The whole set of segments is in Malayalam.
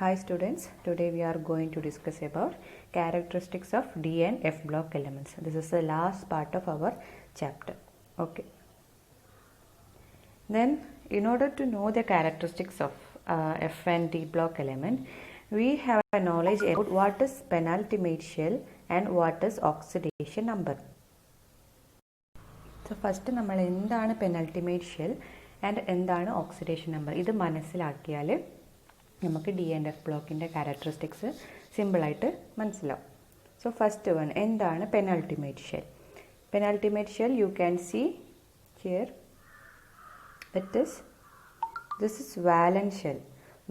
Hi students, today we are going to discuss about characteristics of D and F block elements. This is the last part of our chapter. Okay. Then in order to know the characteristics of F and D block element, we have a knowledge about what is penultimate shell and what is oxidation number. So first നമ്മൾ എന്താണ് penultimate shell and എന്താണ് oxidation number ഇത് മനസ്സിലാക്കിയാൽ നമുക്ക് ഡി ആൻഡ് എഫ് ബ്ലോക്കിൻ്റെ ക്യാരക്ടറിസ്റ്റിക്സ് സിമ്പിളായിട്ട് മനസ്സിലാവും. സോ ഫസ്റ്റ് വൺ എന്താണ് penultimate shell? Penultimate shell you can see here this is valence shell.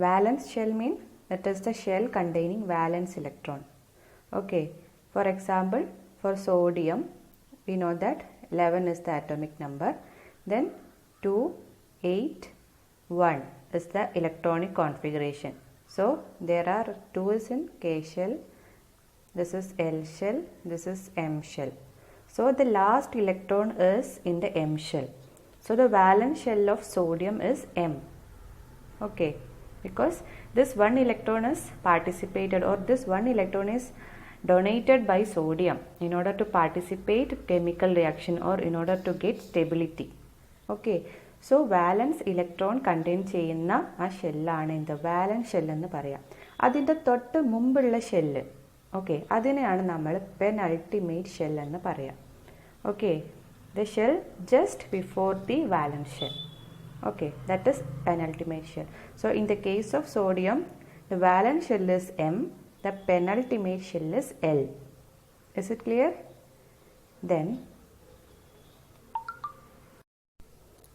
Valence shell means that is the shell containing valence electron. Okay, for example, for sodium we know that 11 is the atomic number, then 2, 8, 1 is the electronic configuration. So there are 2 is in K shell, this is L shell, this is M shell. So the last electron is in the M shell. So the valence shell of sodium is M. Okay, because this one electron is participated, or this one electron is donated by sodium in order to participate chemical reaction or in order to get stability. Okay, so valence electron contain ചെയ്യുന്ന ആ ഷെല്ലാണ് എന്ത് വാലൻസ് ഷെൽ എന്ന് പറയാം. അതിൻ്റെ തൊട്ട് മുമ്പുള്ള ഷെല്ല്, ഓക്കെ, അതിനെയാണ് നമ്മൾ പെനൾട്ടിമേറ്റ് ഷെൽ എന്ന് പറയാം. Okay, the shell just before the valence shell. Okay, that is penultimate shell. So in the case of sodium, the valence shell is M, the penultimate shell is L. Is it clear? Then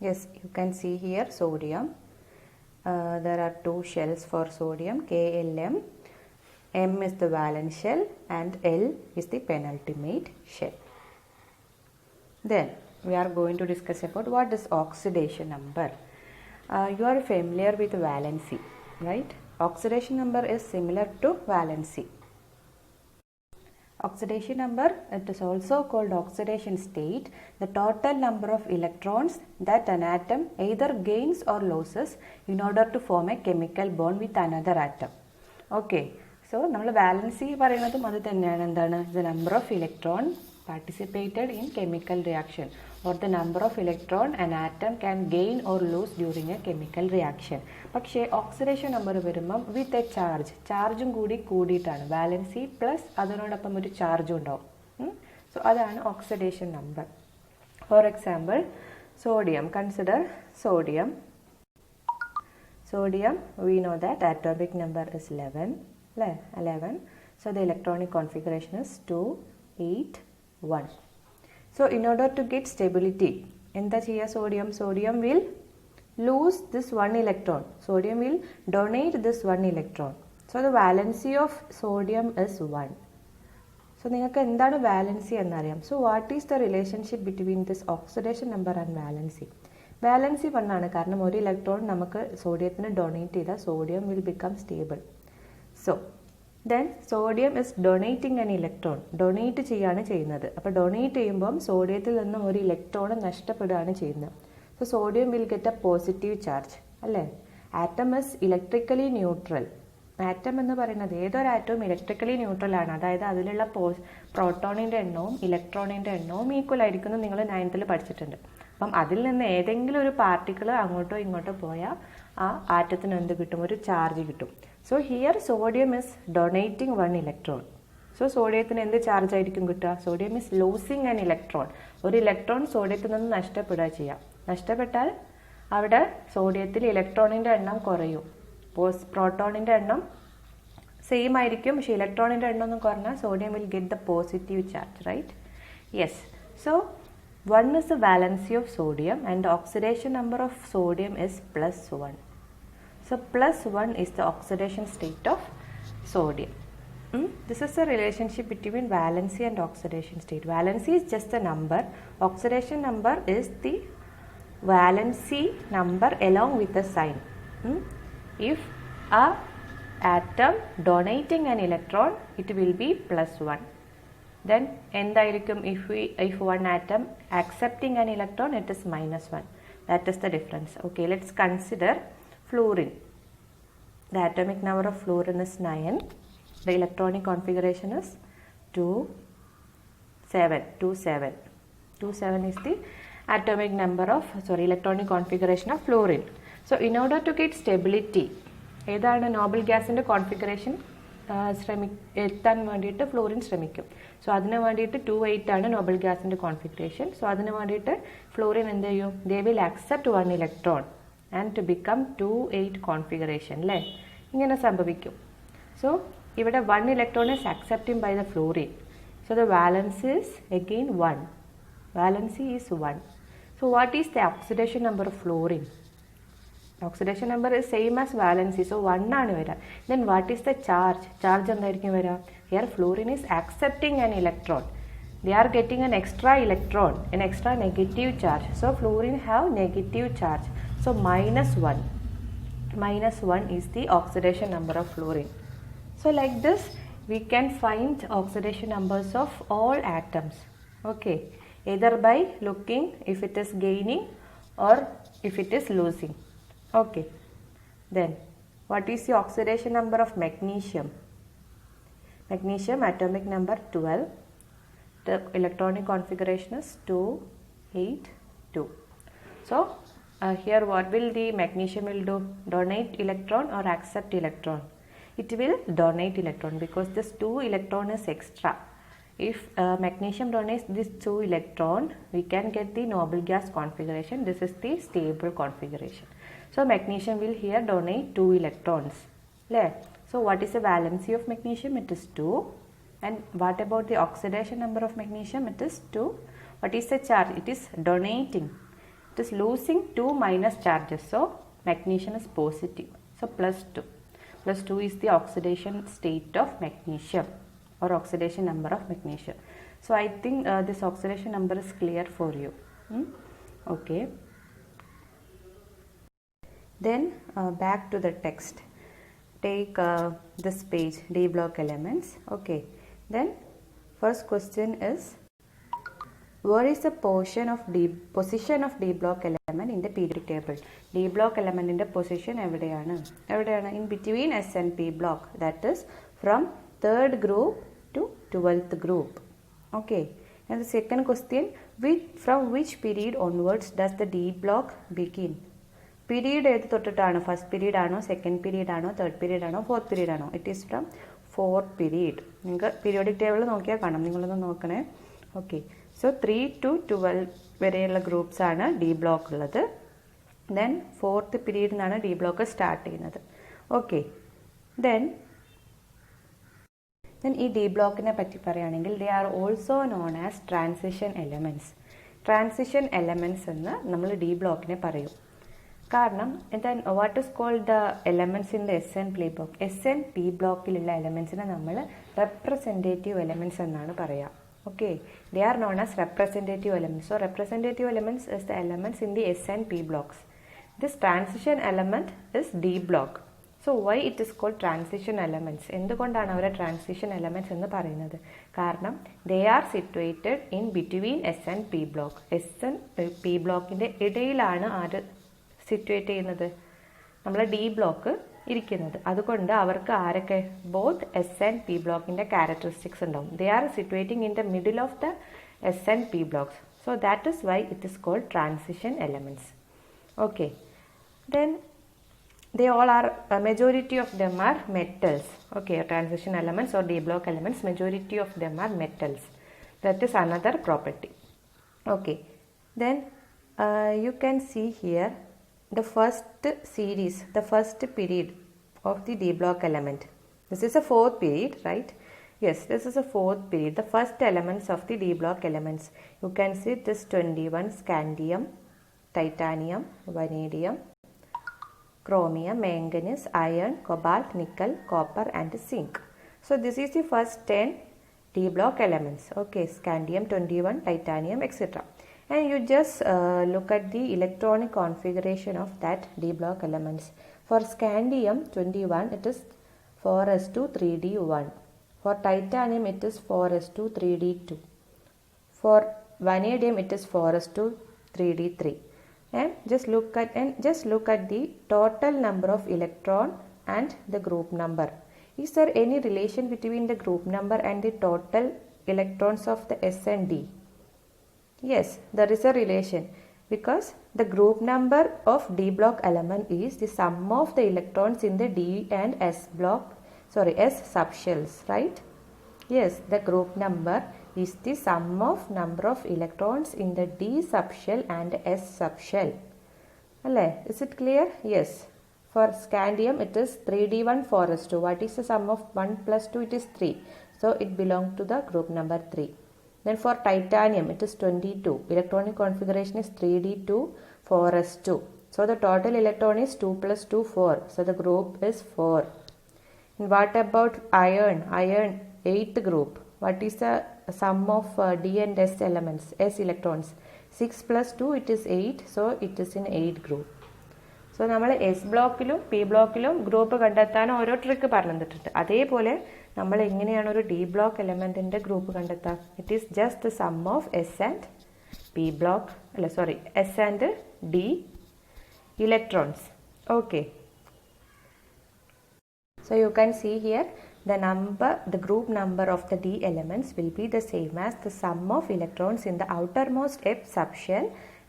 yes, you can see here sodium. There are 2 shells for sodium, KLM. M is the valence shell and L is the penultimate shell. Then we are going to discuss about what is oxidation number. You are familiar with valency, right? Oxidation number is similar to valency. Oxidation number, it is also called oxidation state, the total number of electrons that an atom either gains or loses in order to form a chemical bond with another atom. Okay, so നമ്മൾ വാലൻസി പറയുന്നതും അത് തന്നെയാണ്. എന്താണ്? the number of electron participated in chemical reaction, or the number of electron an atom can gain or lose during a chemical reaction. പക്ഷേ ഓക്സിഡേഷൻ നമ്പർ വരുമ്പം വിത്ത് എ ചാർജും കൂടിയിട്ടാണ്. വാലൻസി പ്ലസ് അതിനോടൊപ്പം ഒരു ചാർജും ഉണ്ടാവും. സോ അതാണ് oxidation number. For example sodium, consider sodium. We know that atomic number is 11. So the electronic configuration is 2, 8, 1. So in order to get stability, എന്താ ചെയ്യുക? sodium will lose this one electron. Sodium will donate this one electron. So the valency of sodium is 1. So നിങ്ങൾക്ക് എന്താണ് വാലൻസി എന്നറിയാം. So what is the relationship between this oxidation number and valency? Valency 1 ആണ്, കാരണം ഒരു ഇലക്ട്രോൺ നമുക്ക് സോഡിയത്തിന് ഡൊണേറ്റ് ചെയ്താൽ sodium will become stable. So then sodium is donating an electron. Donate ചെയ്യാണ് ചെയ്യുന്നത്. അപ്പോൾ ഡൊണേറ്റ് ചെയ്യുമ്പം സോഡിയത്തിൽ നിന്നും ഒരു ഇലക്ട്രോൺ നഷ്ടപ്പെടുകയാണ് ചെയ്യുന്നത്. So sodium will get a positive charge, അല്ലേ? Atom is electrically neutral. Atom എന്ന് പറയുന്നത് ഏതൊരു ആറ്റവും ഇലക്ട്രിക്കലി ന്യൂട്രൽ ആണ്. അതായത് അതിലുള്ള പ്രോട്ടോണിൻ്റെ എണ്ണവും ഇലക്ട്രോണിൻ്റെ എണ്ണവും ഈക്വൽ ആയിരിക്കും. നിങ്ങൾ 9th പഠിച്ചിട്ടുണ്ട്. അപ്പം അതിൽ നിന്ന് ഏതെങ്കിലും ഒരു പാർട്ടിക്കിൾ അങ്ങോട്ടോ ഇങ്ങോട്ടോ പോയാൽ ആ ആറ്റത്തിന് എന്ത് കിട്ടും? ഒരു ചാർജ് കിട്ടും. So here sodium is donating 1 electron. So സോഡിയത്തിന് എന്ത് ചാർജ് ആയിരിക്കും കിട്ടുക? Sodium is losing an electron. ഒരു ഇലക്ട്രോൺ സോഡിയത്തിൽ നിന്ന് നഷ്ടപ്പെടുക ചെയ്യാം. നഷ്ടപ്പെട്ടാൽ അവിടെ സോഡിയത്തിൽ ഇലക്ട്രോണിൻ്റെ എണ്ണം കുറയും. പ്രോട്ടോണിൻ്റെ എണ്ണം സെയിം ആയിരിക്കും, പക്ഷേ ഇലക്ട്രോണിൻ്റെ എണ്ണം ഒന്നും കുറഞ്ഞാൽ sodium will get the positive charge, right? Yes. So 1 is the valency of sodium and the oxidation number of sodium is +1. So +1 is the oxidation state of sodium. This is the relationship between valency and oxidation state. Valency is just a number. Oxidation number is the valency number along with the sign. If a atom donating an electron, it will be +1. Then എന്തായിരിക്കും? if one atom accepting an electron, it is -1. That is the difference. Okay, let's consider fluorine. The atomic number of fluorine is 9. The electronic configuration is 2, 7. 2, 7. 2, 7 is the atomic number of, electronic configuration of fluorine. So, in order to get stability, ഏതാണ് നോബൽ ഗ്യാസിൻ്റെ കോൺഫിഗറേഷൻ എത്താൻ വേണ്ടിയിട്ട് ഫ്ലോറിൻ ശ്രമിക്കും. സോ അതിന് വേണ്ടിയിട്ട് 2, 8 ആണ് നോബൽ ഗ്യാസിൻ്റെ കോൺഫിഗറേഷൻ. സോ അതിന് വേണ്ടിയിട്ട് ഫ്ലോറിൻ എന്ത് ചെയ്യും? They will accept 1 electron and to become 2, 8 configuration അല്ലേ, ഇങ്ങനെ സംഭവിക്കും. സോ ഇവിടെ 1 electron is accepted by the fluorine. So the valence is again 1. Valency is 1. So what is the oxidation number of fluorine? Oxidation number is same as valency. So 1 ആണ് വരിക. Then what is the charge? Charge എന്തായിരിക്കും വരിക? Here fluorine is accepting an electron. They are getting an extra electron, an extra negative charge. So fluorine have negative charge. So -1. -1 is the oxidation number of fluorine. So like this we can find oxidation numbers of all atoms. Okay. Either by looking if it is gaining or if it is losing. Okay. Then what is the oxidation number of magnesium? Magnesium atomic number 12. The electronic configuration is 2, 8, 2. So here what will the magnesium will do? Donate electron or accept electron? It will donate electron because this 2 electron is extra. If magnesium donates this 2 electron, we can get the noble gas configuration. This is the stable configuration. So magnesium will here donate 2 electrons. So what is the valency of magnesium? It is 2. And what about the oxidation number of magnesium? It is 2. What is the charge? It is donating. It is losing 2 minus charges. So magnesium is positive. So +2. +2 is the oxidation state of magnesium or oxidation number of magnesium. So I think this oxidation number is clear for you. Okay. Then back to the text. Take this page, D block elements. Okay. Then first question is, where is the position of D block element in the periodic table? D block element in the position എവിടെയാണ്? In between S and P block, that is from 3rd group to 12th group. Okay. And the second question, from which period onwards does the D block begin? Period ഏത് തൊട്ടിട്ടാണ്? ഫസ്റ്റ് പീരീഡ് ആണോ, സെക്കൻഡ് പീരീഡ് ആണോ, തേർഡ് പീരീഡ് ആണോ, ഫോർത്ത് പീരീഡ് ആണോ? It is from 4th period. നിങ്ങൾക്ക് പീരിയോഡിക് ടേബിൾ നോക്കിയാൽ കാണാം, നിങ്ങളൊന്ന് നോക്കണേ. ഓക്കെ. സോ 3 to 12 വരെയുള്ള ഗ്രൂപ്പ്സ് ആണ് ഡി ബ്ലോക്ക് ഉള്ളത്. ദെൻ 4th പീരീഡിൽ നിന്നാണ് ഡി ബ്ലോക്ക് സ്റ്റാർട്ട് ചെയ്യുന്നത്. ഓക്കെ. ദെൻ ഈ ഡി ബ്ലോക്കിനെ പറ്റി പറയുകയാണെങ്കിൽ they are also known as transition elements. Transition elements എന്ന് നമ്മൾ ഡി ബ്ലോക്കിനെ പറയും. കാരണം then what is called the elements in the S and P block? S and P ബ്ലോക്കിലുള്ള എലമെൻസിനെ നമ്മൾ റെപ്രസെൻറ്റേറ്റീവ് എലമെൻറ്റ്സ് എന്നാണ് പറയുക. Okay, they are known as representative elements. So representative elements is the elements in the S and P blocks. This transition element is D block. So why it is called transition elements? എന്തുകൊണ്ടാണ് അവരെ ട്രാൻസിഷൻ എലമെൻറ്റ്സ് എന്ന് പറയുന്നത്? കാരണം they are situated in between S and P block. S and P ബ്ലോക്കിൻ്റെ ഇടയിലാണ് ആര് സിറ്റുവേറ്റ് ചെയ്യുന്നത്? നമ്മളെ ഡി ബ്ലോക്ക് ഇരിക്കുന്നത്. അതുകൊണ്ട് അവർക്ക് ആരൊക്കെ ബോത്ത് എസ് ആൻഡ് പി ബ്ലോക്കിൻ്റെ ക്യാരക്ടറിസ്റ്റിക്സ് ഉണ്ടാവും. They are situating in the middle of the S and P blocks. So that is why it is called transition elements. Okay. Then they all are majority of them are metals. Okay, transition elements or D block elements, majority of them are metals. That is another property. Okay, then you can see here the first series, the first period of the D block element. This is a 4th period, right? Yes, this is a 4th period. The first elements of the D block elements, you can see this 21 scandium, titanium, vanadium, chromium, manganese, iron, cobalt, nickel, copper and zinc. So this is the first 10 D block elements. Okay, scandium, 21, titanium, etc. And you just look at the electronic configuration of that D block elements. For scandium 21 it is 4s2 3d1. For titanium it is 4s2 3d2. For vanadium it is 4s2 3d3. And just look at the total number of electron and the group number. Is there any relation between the group number and the total electrons of the S and D? Yes, there is a relation because the group number of D block element is the sum of the electrons in the D and S subshells, right? Yes, the group number is the sum of number of electrons in the D subshell and S subshell. Is it clear? Yes. For scandium it is 3d1 4s2. What is the sum of 1 plus 2? It is 3. So it belongs to the group number 3. Then for titanium it is 22. Electronic configuration is 3d2 4s2. So the total electron is 2 plus 2 4. So the group is 4. And what about iron? Iron 8th group. What is the sum of D and S elements, S electrons? 6 plus 2 it is 8. So it is in 8 group. So നമ്മൾ എസ് ബ്ലോക്കിലും പി ബ്ലോക്കിലും ഗ്രൂപ്പ് കണ്ടെത്താൻ ഓരോ ട്രിക്ക് പറഞ്ഞു തന്നിട്ടുണ്ട്. അതേപോലെ നമ്മൾ എങ്ങനെയാണ് ഒരു ഡി ബ്ലോക്ക് എലമെന്റിന്റെ ഗ്രൂപ്പ് കണ്ടെത്താം? It is just the sum of S and P block S and D electrons. Okay, so you can see here the group number of the D elements will be the same as the sum of electrons in the outermost F subshell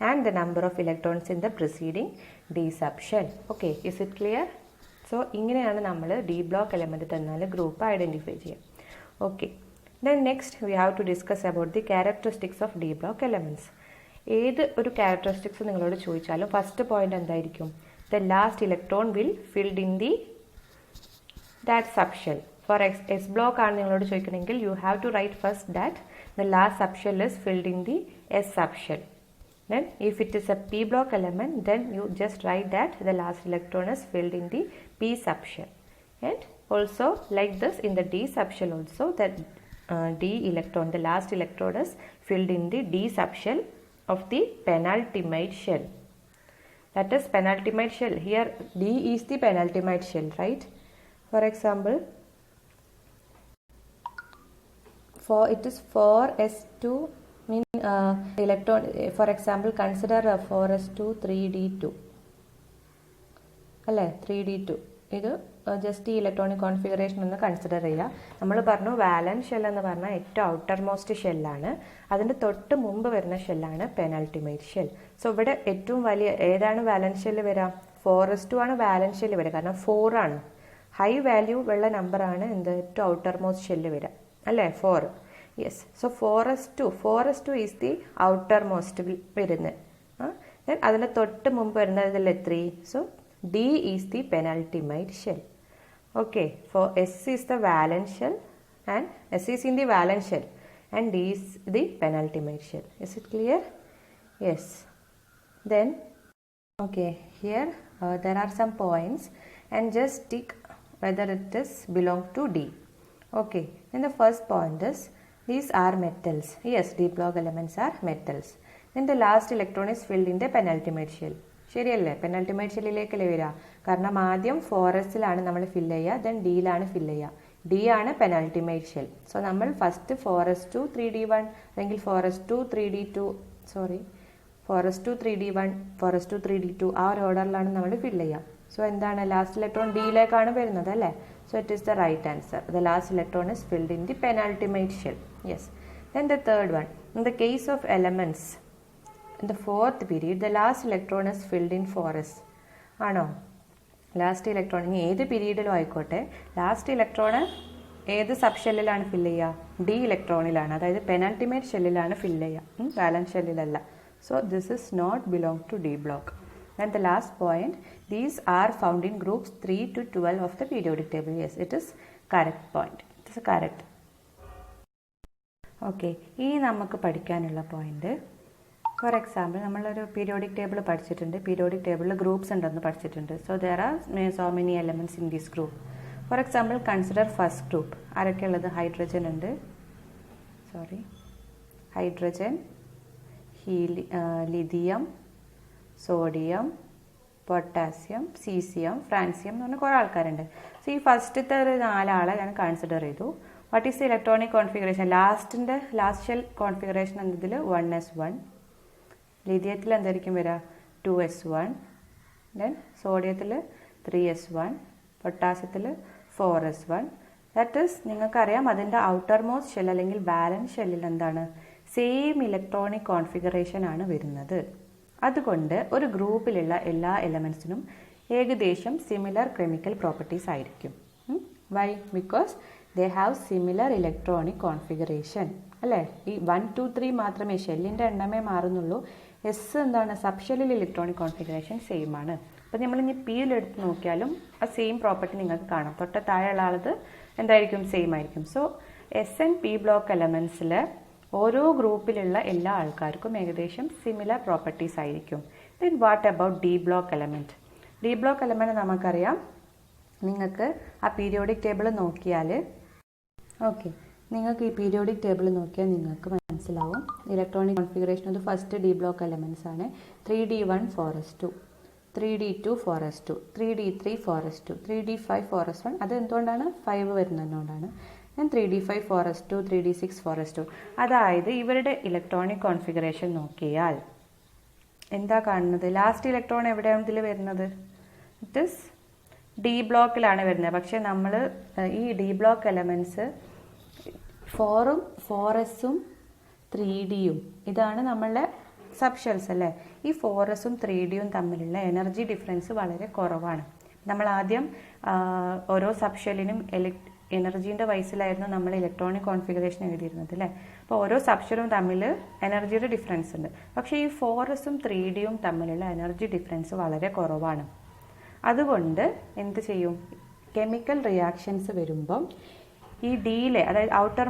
and the number of electrons in the preceding D subshell. Okay, is it clear? So ഇങ്ങനെയാണ് നമ്മൾ D block element തന്നാൽ ഗ്രൂപ്പ് ഐഡന്റിഫൈ ചെയ്യുക. Okay, then next we have to discuss about the characteristics of D block elements. ഏത് ഒരു ക്യാരക്ടറിസ്റ്റിക്സ് നിങ്ങളോട് ചോദിച്ചാലും ഫസ്റ്റ് പോയിന്റ് എന്തായിരിക്കും? The last electron will filled in the that subshell. For S block ആണ് നിങ്ങളോട് ചോദിക്കണമെങ്കിൽ you have to write first that the last subshell is filled in the S subshell. Then if it is a P block element, then you just write that the last electron is filled in the P subshell. And also like this in the D subshell also that D electron, the last electron is filled in the D subshell of the penultimate shell. That is penultimate shell. Here D is the penultimate shell, right? For example, it is 4s2 mean electron. For example, consider 4s2 3d2 അല്ലേ, 3d2. ഇത് ജസ്റ്റ് ഈ ഇലക്ട്രോണിക് കോൺഫിഗറേഷൻ ഒന്ന് കൺസിഡർ ചെയ്യുക. നമ്മൾ പറഞ്ഞു വാലൻസ് ഷെൽ എന്ന് പറഞ്ഞാൽ ഏറ്റവും ഔട്ടർ മോസ്റ്റ് ഷെല്ലാണ്. അതിൻ്റെ തൊട്ട് മുമ്പ് വരുന്ന ഷെല്ലാണ് പെനൾട്ടിമേറ്റ് ഷെൽ. സോ ഇവിടെ ഏറ്റവും വലിയ ഏതാണ് വാലൻസ് ഷെല്ല് വരിക? 4s2 ആണ് വാലൻസ് ഷെല്ല് വരിക, കാരണം 4 ആണ് ഹൈ വാല്യൂ ഉള്ള നമ്പറാണ് എന്ത് ഏറ്റവും ഔട്ടർ മോസ്റ്റ് ഷെല്ല് വരിക അല്ലേ, 4. Yes, so 4s2 is the outermost വരുന്നത്. ദെൻ അതിൻ്റെ തൊട്ട് മുമ്പ് വരുന്നതല്ലേ 3. So D is the penultimate shell. Okay, four S is the valence shell and S is in the valence shell and D is the penultimate shell. Is it clear? Yes. Then okay, here there are some points and just tick whether it is belong to D. Okay, then the first point is these are metals. Yes, D block elements are metals. Then the last electron is filled in the penultimate shell. ശരിയല്ലേ, പെനൾട്ടിമേറ്റ് ഷെല്ലിലേക്കല്ലേ വരിക? കാരണം ആദ്യം 4sലാണ് നമ്മൾ ഫില്ല് ചെയ്യുക, ദെൻ ഡിയിലാണ് ഫില്ല് ചെയ്യുക. ഡി ആണ് പെനൾട്ടിമേറ്റ് ഷെൽ. സോ നമ്മൾ ഫസ്റ്റ് 4s2 3d1 അല്ലെങ്കിൽ 4s2 3d2 4s2 3d1 4s2 3d2 ആ ഒരു ഓർഡറിലാണ് നമ്മൾ ഫില്ല് ചെയ്യുക. സോ എന്താണ് ലാസ്റ്റ് ഇലക്ട്രോൺ ഡിയിലേക്കാണ് വരുന്നത് അല്ലേ? So it is the right answer. The last electron is filled in the penultimate shell. Yes. Then the third one, in the case of elements in the fourth period the last electron is filled in 4s. ആണോ? ലാസ്റ്റ് ഇലക്ട്രോൺ ഇനി ഏത് പീരീഡിലും ആയിക്കോട്ടെ, ലാസ്റ്റ് ഇലക്ട്രോണ് ഏത് സബ് ഷെല്ലിലാണ് ഫില്ല് ചെയ്യുക? ഡി ഇലക്ട്രോണിലാണ്, അതായത് പെനൾട്ടിമേറ്റ് ഷെല്ലിലാണ് ഫില്ല് ചെയ്യുക, വാലൻസ് ഷെല്ലിലല്ല. So this is not belong to D block. And the last point, these are found in groups 3 to 12 of the periodic table. Yes, it is correct point. It is correct. Okay, ഇനി നമുക്ക് പഠിക്കാനുള്ള പോയിന്റ്, ഫോർ എക്സാമ്പിൾ നമ്മളൊരു പീരിയോഡിക് ടേബിൾ പഠിച്ചിട്ടുണ്ട്. പീരിയോഡിക് ടേബിളിൽ ഗ്രൂപ്പ്സ് ഉണ്ടെന്ന് പഠിച്ചിട്ടുണ്ട്. So there are so many elements in this group. For example consider first group. ആരൊക്കെ ഉള്ളത്? ഹൈഡ്രജൻ ഉണ്ട്, hydrogen, lithium, sodium, potassium, caesium, francium എന്ന് പറഞ്ഞാൽ കുറേ ആൾക്കാരുണ്ട്. സോ ഈ ഫസ്റ്റത്തെ ഒരു 4 ആളെ ഞാൻ കൺസിഡർ ചെയ്തു. What is the electronic configuration? Last shell configuration എന്നതിൽ 1s1, ലിഥിയത്തിൽ എന്തായിരിക്കും വരിക? 2s1, ദെൻ സോഡിയത്തിൽ 3s1, പൊട്ടാസ്യത്തിൽ 4s1. ദാറ്റ് ഈസ് നിങ്ങൾക്കറിയാം അതിൻ്റെ ഔട്ടർ മോസ്റ്റ് ഷെൽ അല്ലെങ്കിൽ വാലൻസ് ഷെല്ലിൽ എന്താണ് സെയിം ഇലക്ട്രോണിക് കോൺഫിഗറേഷൻ ആണ് വരുന്നത്. അതുകൊണ്ട് ഒരു ഗ്രൂപ്പിലുള്ള എല്ലാ എലമെൻസിനും ഏകദേശം സിമിലർ കെമിക്കൽ പ്രോപ്പർട്ടീസ് ആയിരിക്കും. Why? Because they have similar electronic configuration അല്ലേ. ഈ 1, 2, 3 മാത്രമേ ഷെല്ലിൻ്റെ എണ്ണമേ മാറുന്നുള്ളൂ. എസ് എന്താണ് സബ് ഷെല്ലിൽ ഇലക്ട്രോണിക് കോൺഫിഗറേഷൻ സെയിം ആണ്. അപ്പോൾ നമ്മളിനി പിയിലെടുത്ത് നോക്കിയാലും ആ സെയിം പ്രോപ്പർട്ടി നിങ്ങൾക്ക് കാണാം. തൊട്ട് താഴെയുള്ള ആളത് എന്തായിരിക്കും? സെയിം ആയിരിക്കും. So S and P block എലമെൻസിൽ ഓരോ ഗ്രൂപ്പിലുള്ള എല്ലാ ആൾക്കാർക്കും ഏകദേശം സിമിലർ പ്രോപ്പർട്ടീസ് ആയിരിക്കും. Then what about D block element? D block element നമുക്കറിയാം. നിങ്ങൾക്ക് ആ പീരിയോഡിക് ടേബിൾ നോക്കിയാൽ നിങ്ങൾക്ക് ഈ പീരിയോഡിക് ടേബിൾ നോക്കിയാൽ നിങ്ങൾക്ക് മനസ്സിലാവും ഇലക്ട്രോണിക് കോൺഫിഗറേഷൻ അത് ഫസ്റ്റ് ഡി ബ്ലോക്ക് എലമെൻറ്റ്സ് ആണ്. 3d1 4s2, 3d2 4s2, 3d3 4s2, 3d5 4s1. അത് എന്തുകൊണ്ടാണ്? 5 വരുന്നതുകൊണ്ടാണ്. ഞാൻ 3d5 4s2, 3d6 4s2. അതായത് ഇവരുടെ ഇലക്ട്രോണിക് കോൺഫിഗറേഷൻ നോക്കിയാൽ എന്താ കാണുന്നത്? ലാസ്റ്റ് ഇലക്ട്രോൺ എവിടെയാണ് ഇതിൽ വരുന്നത്? ഇറ്റ് ഇസ് ഡി ബ്ലോക്കിലാണ് വരുന്നത്. പക്ഷെ നമ്മൾ ഈ ഡി ബ്ലോക്ക് എലമെൻറ്റ്സ് 4ഉം 4sഉം 3dയും ഇതാണ് നമ്മളുടെ സബ് ഷെൽസ് അല്ലേ. ഈ 4sഉം 3dയും തമ്മിലുള്ള എനർജി ഡിഫറൻസ് വളരെ കുറവാണ്. നമ്മൾ ആദ്യം ഓരോ സബ് ഷെല്ലിനും എനർജീൻ്റെ വയസ്സിലായിരുന്നു നമ്മൾ ഇലക്ട്രോണിക് കോൺഫിഗറേഷൻ എഴുതിയിരുന്നത് അല്ലേ. അപ്പോൾ ഓരോ സബ് ഷെല്ലും തമ്മിൽ എനർജിയുടെ ഡിഫറൻസ് ഉണ്ട്. പക്ഷേ ഈ 4sഉം 3dയും തമ്മിലുള്ള എനർജി ഡിഫറൻസ് വളരെ കുറവാണ്. അതുകൊണ്ട് എന്ത് ചെയ്യും? കെമിക്കൽ റിയാക്ഷൻസ് വരുമ്പം ഈ ഡിയിലെ അതായത് ഔട്ടർ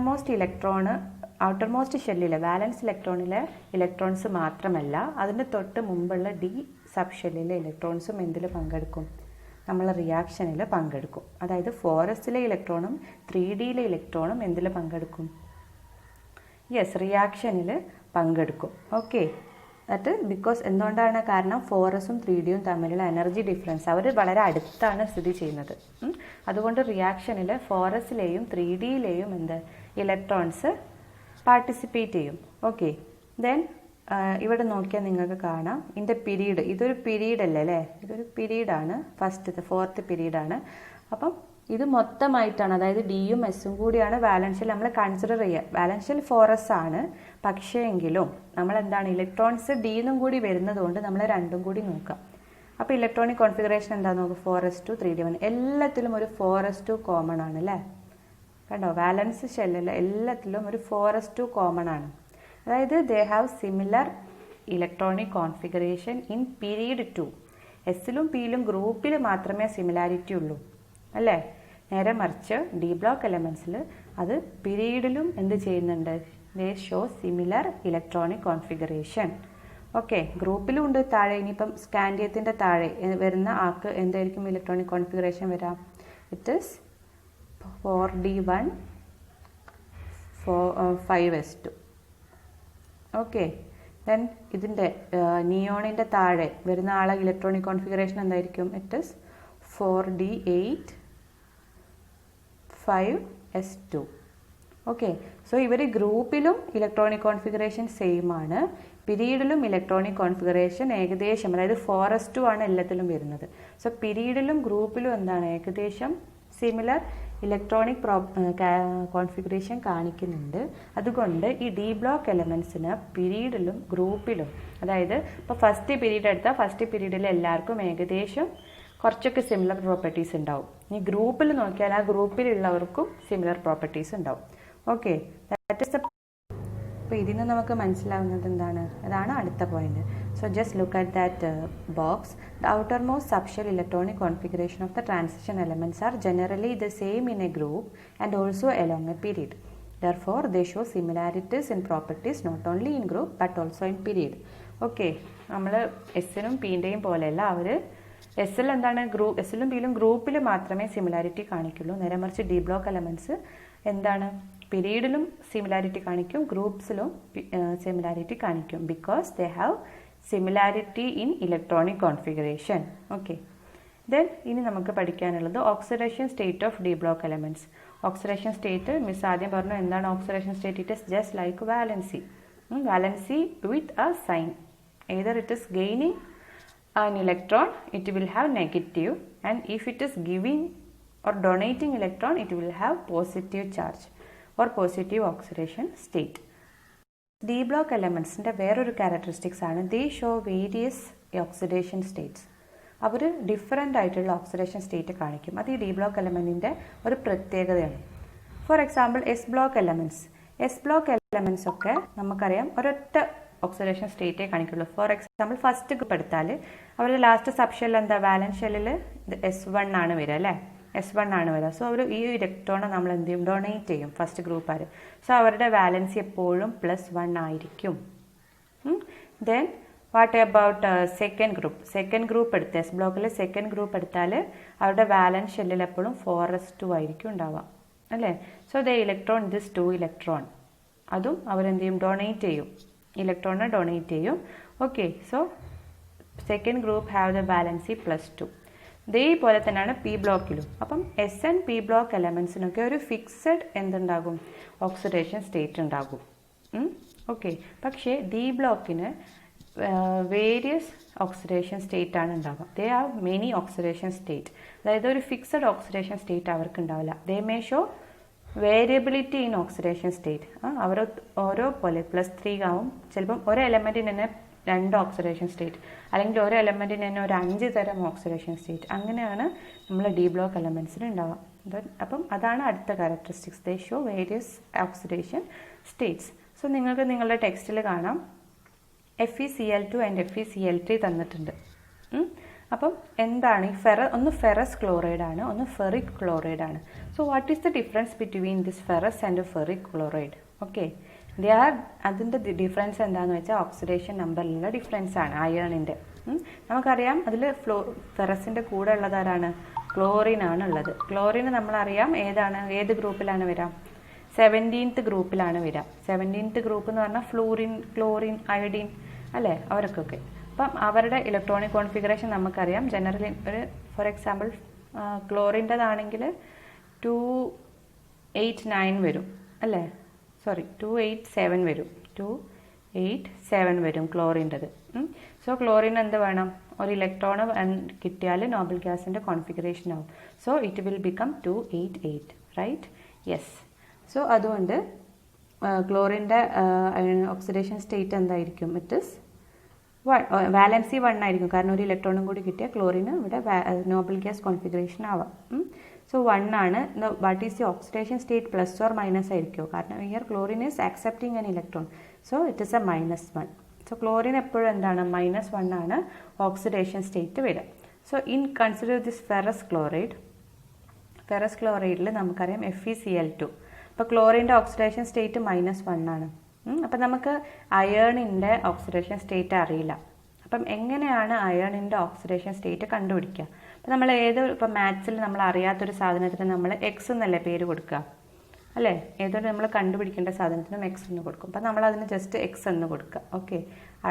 മോസ്റ്റ് ഷെല്ലിലെ വാലൻസ് ഇലക്ട്രോണിലെ ഇലക്ട്രോൺസ് മാത്രമല്ല അതിൻ്റെ തൊട്ട് മുമ്പുള്ള ഡി സബ് ഷെല്ലിലെ ഇലക്ട്രോൺസും എന്തിൽ പങ്കെടുക്കും? നമ്മൾ റിയാക്ഷനിൽ പങ്കെടുക്കും. അതായത് 4sലെ ഇലക്ട്രോണും 3dയിലെ ഇലക്ട്രോണും എന്തിൽ പങ്കെടുക്കും? യെസ്, റിയാക്ഷനിൽ പങ്കെടുക്കും. ഓക്കെ, ദാറ്റ് ബിക്കോസ് എന്തുകൊണ്ടാണ്? കാരണം 4sഉം 3dയും തമ്മിലുള്ള എനർജി ഡിഫറൻസ് അവർ വളരെ അടുത്താണ് സ്ഥിതി ചെയ്യുന്നത്. അതുകൊണ്ട് റിയാക്ഷനിൽ 4sലെയും 3dയിലെയും ഇലക്ട്രോൺസ് പാർട്ടിസിപ്പേറ്റ് ചെയ്യും. ഓക്കെ, ദെൻ ഇവിടെ നോക്കിയാൽ നിങ്ങൾക്ക് കാണാം ഇതിൻ്റെ പീരീഡ്. ഇതൊരു പീരീഡ് അല്ലേ? ഇതൊരു പീരീഡാണ്. ഫോർത്ത് പീരീഡാണ്. അപ്പം ഇത് മൊത്തമായിട്ടാണ്, അതായത് ഡിയും എസും കൂടിയാണ് വാലൻസ് ഷെൽ നമ്മൾ കൺസിഡർ ചെയ്യുക. വാലൻസ് ഷെൽ 4s ആണ്. പക്ഷേ എങ്കിലും നമ്മൾ എന്താണ് ഇലക്ട്രോൺസ് ഡിന്നും കൂടി വരുന്നതുകൊണ്ട് നമ്മൾ രണ്ടും കൂടി നോക്കാം. അപ്പോൾ ഇലക്ട്രോണിക് കോൺഫിഗറേഷൻ എന്താ നോക്കുക? 4s2 3d1. എല്ലാത്തിലും ഒരു 4s2 കോമൺ ആണ് അല്ലേ. കണ്ടോ? വാലൻസ് ഷെല്ലിൽ എല്ലാത്തിലും ഒരു 4s2 കോമൺ ആണ്. അതായത് ദേ have similar electronic configuration in period 2. എസിലും പിയിലും ഗ്രൂപ്പിൽ മാത്രമേ സിമിലാരിറ്റി ഉള്ളൂ അല്ലേ. നേരെ മറിച്ച് ഡി ബ്ലോക്ക് എലമെൻസിൽ അത് പീരീഡിലും എന്ത് ചെയ്യുന്നുണ്ട്? They show similar electronic configuration. Okay, ഗ്രൂപ്പിലും ഉണ്ട്. താഴെ ഇനിയിപ്പം സ്കാൻഡിയത്തിൻ്റെ താഴെ വരുന്ന ആൾക്ക് എന്തായിരിക്കും ഇലക്ട്രോണിക് കോൺഫിഗറേഷൻ വരാം? It is 4d1 5s2. Okay, then ഇതിൻ്റെ നിയോണിൻ്റെ താഴെ വരുന്ന ആളെ ഇലക്ട്രോണിക് കോൺഫിഗറേഷൻ എന്തായിരിക്കും? It is 4d8 5s2. Okay, so ഇവർ ഗ്രൂപ്പിലും ഇലക്ട്രോണിക് കോൺഫിഗറേഷൻ സെയിം ആണ്. പീരീഡിലും ഇലക്ട്രോണിക് കോൺഫിഗറേഷൻ ഏകദേശം, അതായത് 4s2 ആണ് എല്ലാത്തിലും വരുന്നത്. സോ പീരീഡിലും ഗ്രൂപ്പിലും എന്താണ് ഏകദേശം സിമിലർ ഇലക്ട്രോണിക് കോൺഫിഗറേഷൻ കാണിക്കുന്നുണ്ട്. അതുകൊണ്ട് ഈ ഡി ബ്ലോക്ക് എലമെൻസിന് പീരീഡിലും ഗ്രൂപ്പിലും, അതായത് ഇപ്പോൾ ഫസ്റ്റ് പീരീഡ് എടുത്താൽ ഫസ്റ്റ് പീരീഡിൽ എല്ലാവർക്കും ഏകദേശം കുറച്ചൊക്കെ സിമിലർ പ്രോപ്പർട്ടീസ് ഉണ്ടാവും. ഈ ഗ്രൂപ്പിൽ നോക്കിയാൽ ആ ഗ്രൂപ്പിലുള്ളവർക്കും സിമിലർ പ്രോപ്പർട്ടീസ് ഉണ്ടാവും. Okay, that is the. അപ്പോൾ ഇതിന് നമുക്ക് മനസ്സിലാവുന്നത് എന്താണ്? അതാണ് അടുത്ത point. So just look at that box. The outermost subshell electronic configuration of the transition elements are generally the same in a group and also along a period. Therefore, they show similarities in properties not only in group but also in period. Okay, നമ്മൾ എസിനും പിൻ്റെയും പോലെയല്ല. അവർ എസിൽ എന്താണ് എസിലും പിയിലും ഗ്രൂപ്പിൽ മാത്രമേ സിമിലാരിറ്റി കാണിക്കുള്ളൂ. നേരെ മറിച്ച് ഡി ബ്ലോക്ക് എലമെൻറ്റ്സ് എന്താണ് പീരീഡിലും സിമിലാരിറ്റി കാണിക്കും, ഗ്രൂപ്പ്സിലും സിമിലാരിറ്റി കാണിക്കും. Because they have similarity in electronic configuration. Okay, then ഇനി നമുക്ക് പഠിക്കാനുള്ളത് oxidation state of D block elements. Oxidation state miss ആദ്യം പറഞ്ഞു. എന്താണ് oxidation state? It is just like valency. Valency with a sign. either it is gaining an electron, it will have negative, and if it is giving or donating electron, it will have positive charge or positive oxidation state. D block elements ന്റെ വേറൊരു characteristics ആണ് they show various oxidation states. അവർ ഡിഫറെൻ്റ് ആയിട്ടുള്ള ഓക്സിഡേഷൻ സ്റ്റേറ്റ് കാണിക്കും. അത് ഈ ഡി ബ്ലോക്ക് എലമെൻറ്റിൻ്റെ ഒരു പ്രത്യേകതയാണ്. For example S block elements ഒക്കെ നമുക്കറിയാം ഒരൊറ്റ ഓക്സിഡേഷൻ സ്റ്റേറ്റേ കാണിക്കുള്ളൂ. ഫോർ എക്സാമ്പിൾ ഫസ്റ്റ് ഗ്രൂപ്പ് എടുത്താൽ അവരുടെ ലാസ്റ്റ് സബ് ഷെൽ എന്താ, വാലൻസ് ഷെല്ലിൽ S1 ആണ് വരിക അല്ലേ, S1 ആണ് വരിക. സോ അവർ ഈ ഇലക്ട്രോണെ നമ്മൾ എന്ത് ചെയ്യും, ഡൊണേറ്റ് ചെയ്യും ഫസ്റ്റ് ഗ്രൂപ്പുകാർ. സോ അവരുടെ വാലൻസി എപ്പോഴും +1 ആയിരിക്കും. Then what about second group എടുത്ത് എസ് ബ്ലോക്കിൽ സെക്കൻഡ് ഗ്രൂപ്പ് എടുത്താൽ അവരുടെ വാലൻസ് ഷെല്ലിൽ എപ്പോഴും 4s2 ആയിരിക്കും ഉണ്ടാവുക അല്ലേ. So the electron this 2 electron അതും അവരെന്ത് ചെയ്യും, ഡൊണേറ്റ് ചെയ്യും, ഇലക്ട്രോണിനെ ഡൊണേറ്റ് ചെയ്യും. Okay, so second group have the valency +2. ഇതേപോലെ തന്നെയാണ് പി ബ്ലോക്കിലും. അപ്പം എസ് ആൻഡ് പി ബ്ലോക്ക് എലമെൻസിനൊക്കെ ഒരു ഫിക്സഡ് എന്തുണ്ടാകും, ഓക്സിഡേഷൻ സ്റ്റേറ്റ് ഉണ്ടാകും. ഓക്കെ, പക്ഷേ ഡി ബ്ലോക്കിന് വേരിയസ് ഓക്സിഡേഷൻ സ്റ്റേറ്റ് ആണ് ഉണ്ടാവുക. They have many oxidation state. അതായത് ഒരു ഫിക്സഡ് ഓക്സിഡേഷൻ സ്റ്റേറ്റ് അവർക്ക് ഉണ്ടാവില്ല. They may show variability in oxidation state. അവർ ഓരോ പോലെ +3 ആവും. ചിലപ്പം ഒരു എലമെൻറ്റിന് തന്നെ 2 ഓക്സിഡേഷൻ സ്റ്റേറ്റ്, അല്ലെങ്കിൽ ഒരു എലമെൻറ്റിന് തന്നെ ഒരു 5 തരം ഓക്സിഡേഷൻ സ്റ്റേറ്റ്. അങ്ങനെയാണ് നമ്മൾ ഡി ബ്ലോക്ക് എലമെൻറ്റ്സിന് ഉണ്ടാവുക. അപ്പം അതാണ് അടുത്ത ക്യാരക്ടറിസ്റ്റിക്സ്. ദേ show various oxidation States. So നിങ്ങൾക്ക് നിങ്ങളുടെ ടെക്സ്റ്റിൽ കാണാം FeCl2 ആൻഡ് FeCl3 തന്നിട്ടുണ്ട്. അപ്പം എന്താണ് ഈ ഒന്ന് ഫെറസ് ക്ലോറൈഡ് ആണ്, ഒന്ന് ഫെറിക് ക്ലോറൈഡ് ആണ്. So what is the difference between this ferrous and ferric chloride? Okay, അതിൻ്റെ ഡിഫറൻസ് എന്താണെന്ന് വെച്ചാൽ ഓക്സിഡേഷൻ നമ്പറിലുള്ള ഡിഫറൻസ് ആണ് അയേണിൻ്റെ. നമുക്കറിയാം അതിൽ ഫെറസിൻ്റെ കൂടെ ഉള്ളതാരാണ്, ക്ലോറിൻ ആണ് ഉള്ളത്. ക്ലോറിൻ നമ്മളറിയാം ഏത് ഗ്രൂപ്പിലാണ് വരാം, 17th ഗ്രൂപ്പിലാണ് വരിക. 17th ഗ്രൂപ്പ് എന്ന് പറഞ്ഞാൽ ഫ്ലൂറിൻ, ക്ലോറിൻ, അയഡിൻ അല്ലേ, അവർക്കൊക്കെ. അപ്പം അവരുടെ ഇലക്ട്രോണിക് കോൺഫിഗറേഷൻ നമുക്കറിയാം. ജനറലി ഒരു ഫോർ എക്സാമ്പിൾ ക്ലോറിൻ്റെതാണെങ്കിൽ 289 വരും അല്ലേ, 287 വരും, 287 വരും ക്ലോറിൻ്റെത്. സോ ക്ലോറിൻ എന്ത് വേണം, ഒരു ഇലക്ട്രോൺ കിട്ടിയാൽ നോബൽ ഗ്യാസിൻ്റെ കോൺഫിഗറേഷൻ ആവും. So it will become 288, right? Yes. So അതുകൊണ്ട് ക്ലോറിൻ്റെ ഓക്സിഡേഷൻ സ്റ്റേറ്റ് എന്തായിരിക്കും, ഇറ്റ് ഇസ് വാലൻസി 1 ആയിരിക്കും. കാരണം ഒരു ഇലക്ട്രോണും കൂടി കിട്ടിയാൽ ക്ലോറിന് ഇവിടെ നോബൽ ഗ്യാസ് കോൺഫിഗറേഷൻ ആവാം. സോ 1 ആണ്. What is the oxidation state, plus or minus ആയിരിക്കുമോ? കാരണം here chlorine is accepting an electron. So it is a -1. So chlorine എപ്പോഴും എന്താണ്, -1 ആണ് ഓക്സിഡേഷൻ സ്റ്റേറ്റ് വരിക. So in consider this ferrous ക്ലോറൈഡിൽ നമുക്കറിയാം FeCl2. അപ്പോൾ ക്ലോറിൻ്റെ ഓക്സിഡേഷൻ സ്റ്റേറ്റ് -1 ആണ്. അപ്പം നമുക്ക് അയേണിൻ്റെ ഓക്സിഡേഷൻ സ്റ്റേറ്റ് അറിയില്ല. അപ്പം എങ്ങനെയാണ് അയേണിൻ്റെ ഓക്സിഡേഷൻ സ്റ്റേറ്റ് കണ്ടുപിടിക്കുക? അപ്പം നമ്മൾ ഇപ്പം മാത്സിൽ നമ്മൾ അറിയാത്തൊരു സാധനത്തിന് നമ്മൾ X എന്നല്ലേ പേര് കൊടുക്കുക അല്ലേ? ഏതൊരു നമ്മൾ കണ്ടുപിടിക്കേണ്ട സാധനത്തിനും X എന്ന് കൊടുക്കും. അപ്പം നമ്മൾ അതിന് ജസ്റ്റ് X എന്ന് കൊടുക്കുക. ഓക്കെ,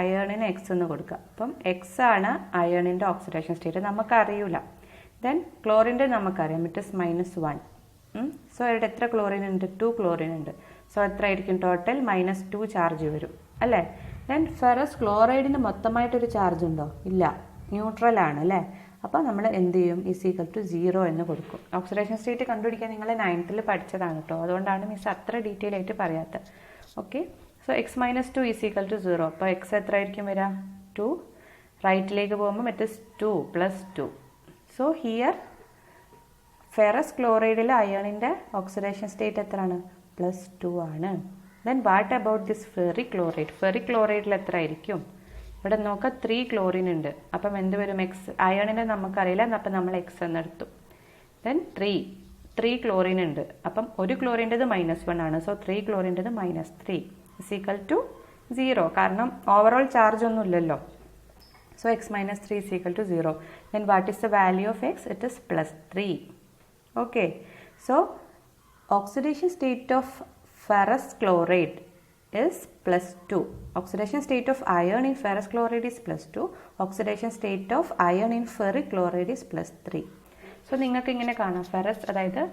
അയേണിന് X എന്ന് കൊടുക്കുക. അപ്പം X ആണ് അയേണിൻ്റെ ഓക്സിഡേഷൻ സ്റ്റേറ്റ്, നമുക്കറിയില്ല. ദെൻ ക്ലോറിൻ്റെ നമുക്കറിയാം, ഇറ്റ് ഇസ് -1. സോ ഇവിടെ എത്ര ക്ലോറിൻ ഉണ്ട്, 2 ക്ലോറിൻ ഉണ്ട്. സോ എത്ര ആയിരിക്കും ടോട്ടൽ, -2 ചാർജ് വരും അല്ലേ. ദെൻ ഫെറസ് ക്ലോറൈഡിന് മൊത്തമായിട്ടൊരു ചാർജ് ഉണ്ടോ, ഇല്ല, ന്യൂട്രൽ ആണ് അല്ലേ. അപ്പോൾ നമ്മൾ എന്ത് ചെയ്യും, =0 എന്ന് കൊടുക്കും. ഓക്സിഡേഷൻ സ്റ്റേറ്റ് കണ്ടുപിടിക്കാൻ നിങ്ങൾ 9th പഠിച്ചതാണ് കേട്ടോ, അതുകൊണ്ടാണ് മിസ് അത്ര ഡീറ്റെയിൽ ആയിട്ട് പറയാത്തത്. Okay, so x - 2 = 0. അപ്പോൾ x എത്ര ആയിരിക്കും വരിക, 2. റൈറ്റിലേക്ക് പോകുമ്പോൾ it is 2 + 2. So here ferrous ക്ലോറൈഡിൽ അയണിൻ്റെ ഓക്സിഡേഷൻ സ്റ്റേറ്റ് എത്രയാണ്, +2 ആണ്. Then what about this ferric ക്ലോറൈഡിൽ എത്ര ആയിരിക്കും? ഇവിടെ നോക്കാം, 3 ക്ലോറിൻ ഉണ്ട്. അപ്പം എന്ത് വരും, X. അയണിനെ നമുക്കറിയില്ല, അപ്പം നമ്മൾ X എന്നെടുത്തു. ദെൻ 3 ക്ലോറിൻ ഉണ്ട്. അപ്പം ഒരു ക്ലോറിൻ്റെത് -1 ആണ്. സോ 3 ക്ലോറിൻ്റെത് -3 = 0. കാരണം ഓവറോൾ ചാർജ് ഒന്നും ഇല്ലല്ലോ. So x - 3 = 0. Then what is the value of x? It is +3. Okay. So oxidation state of ferrous chloride is +2. Oxidation state of iron in ferrous chloride is +2. Oxidation state of iron in ferric chloride is +3. So നിങ്ങൾക്ക് ഇങ്ങനെ കാണാം, ഫെറസ് അതായത്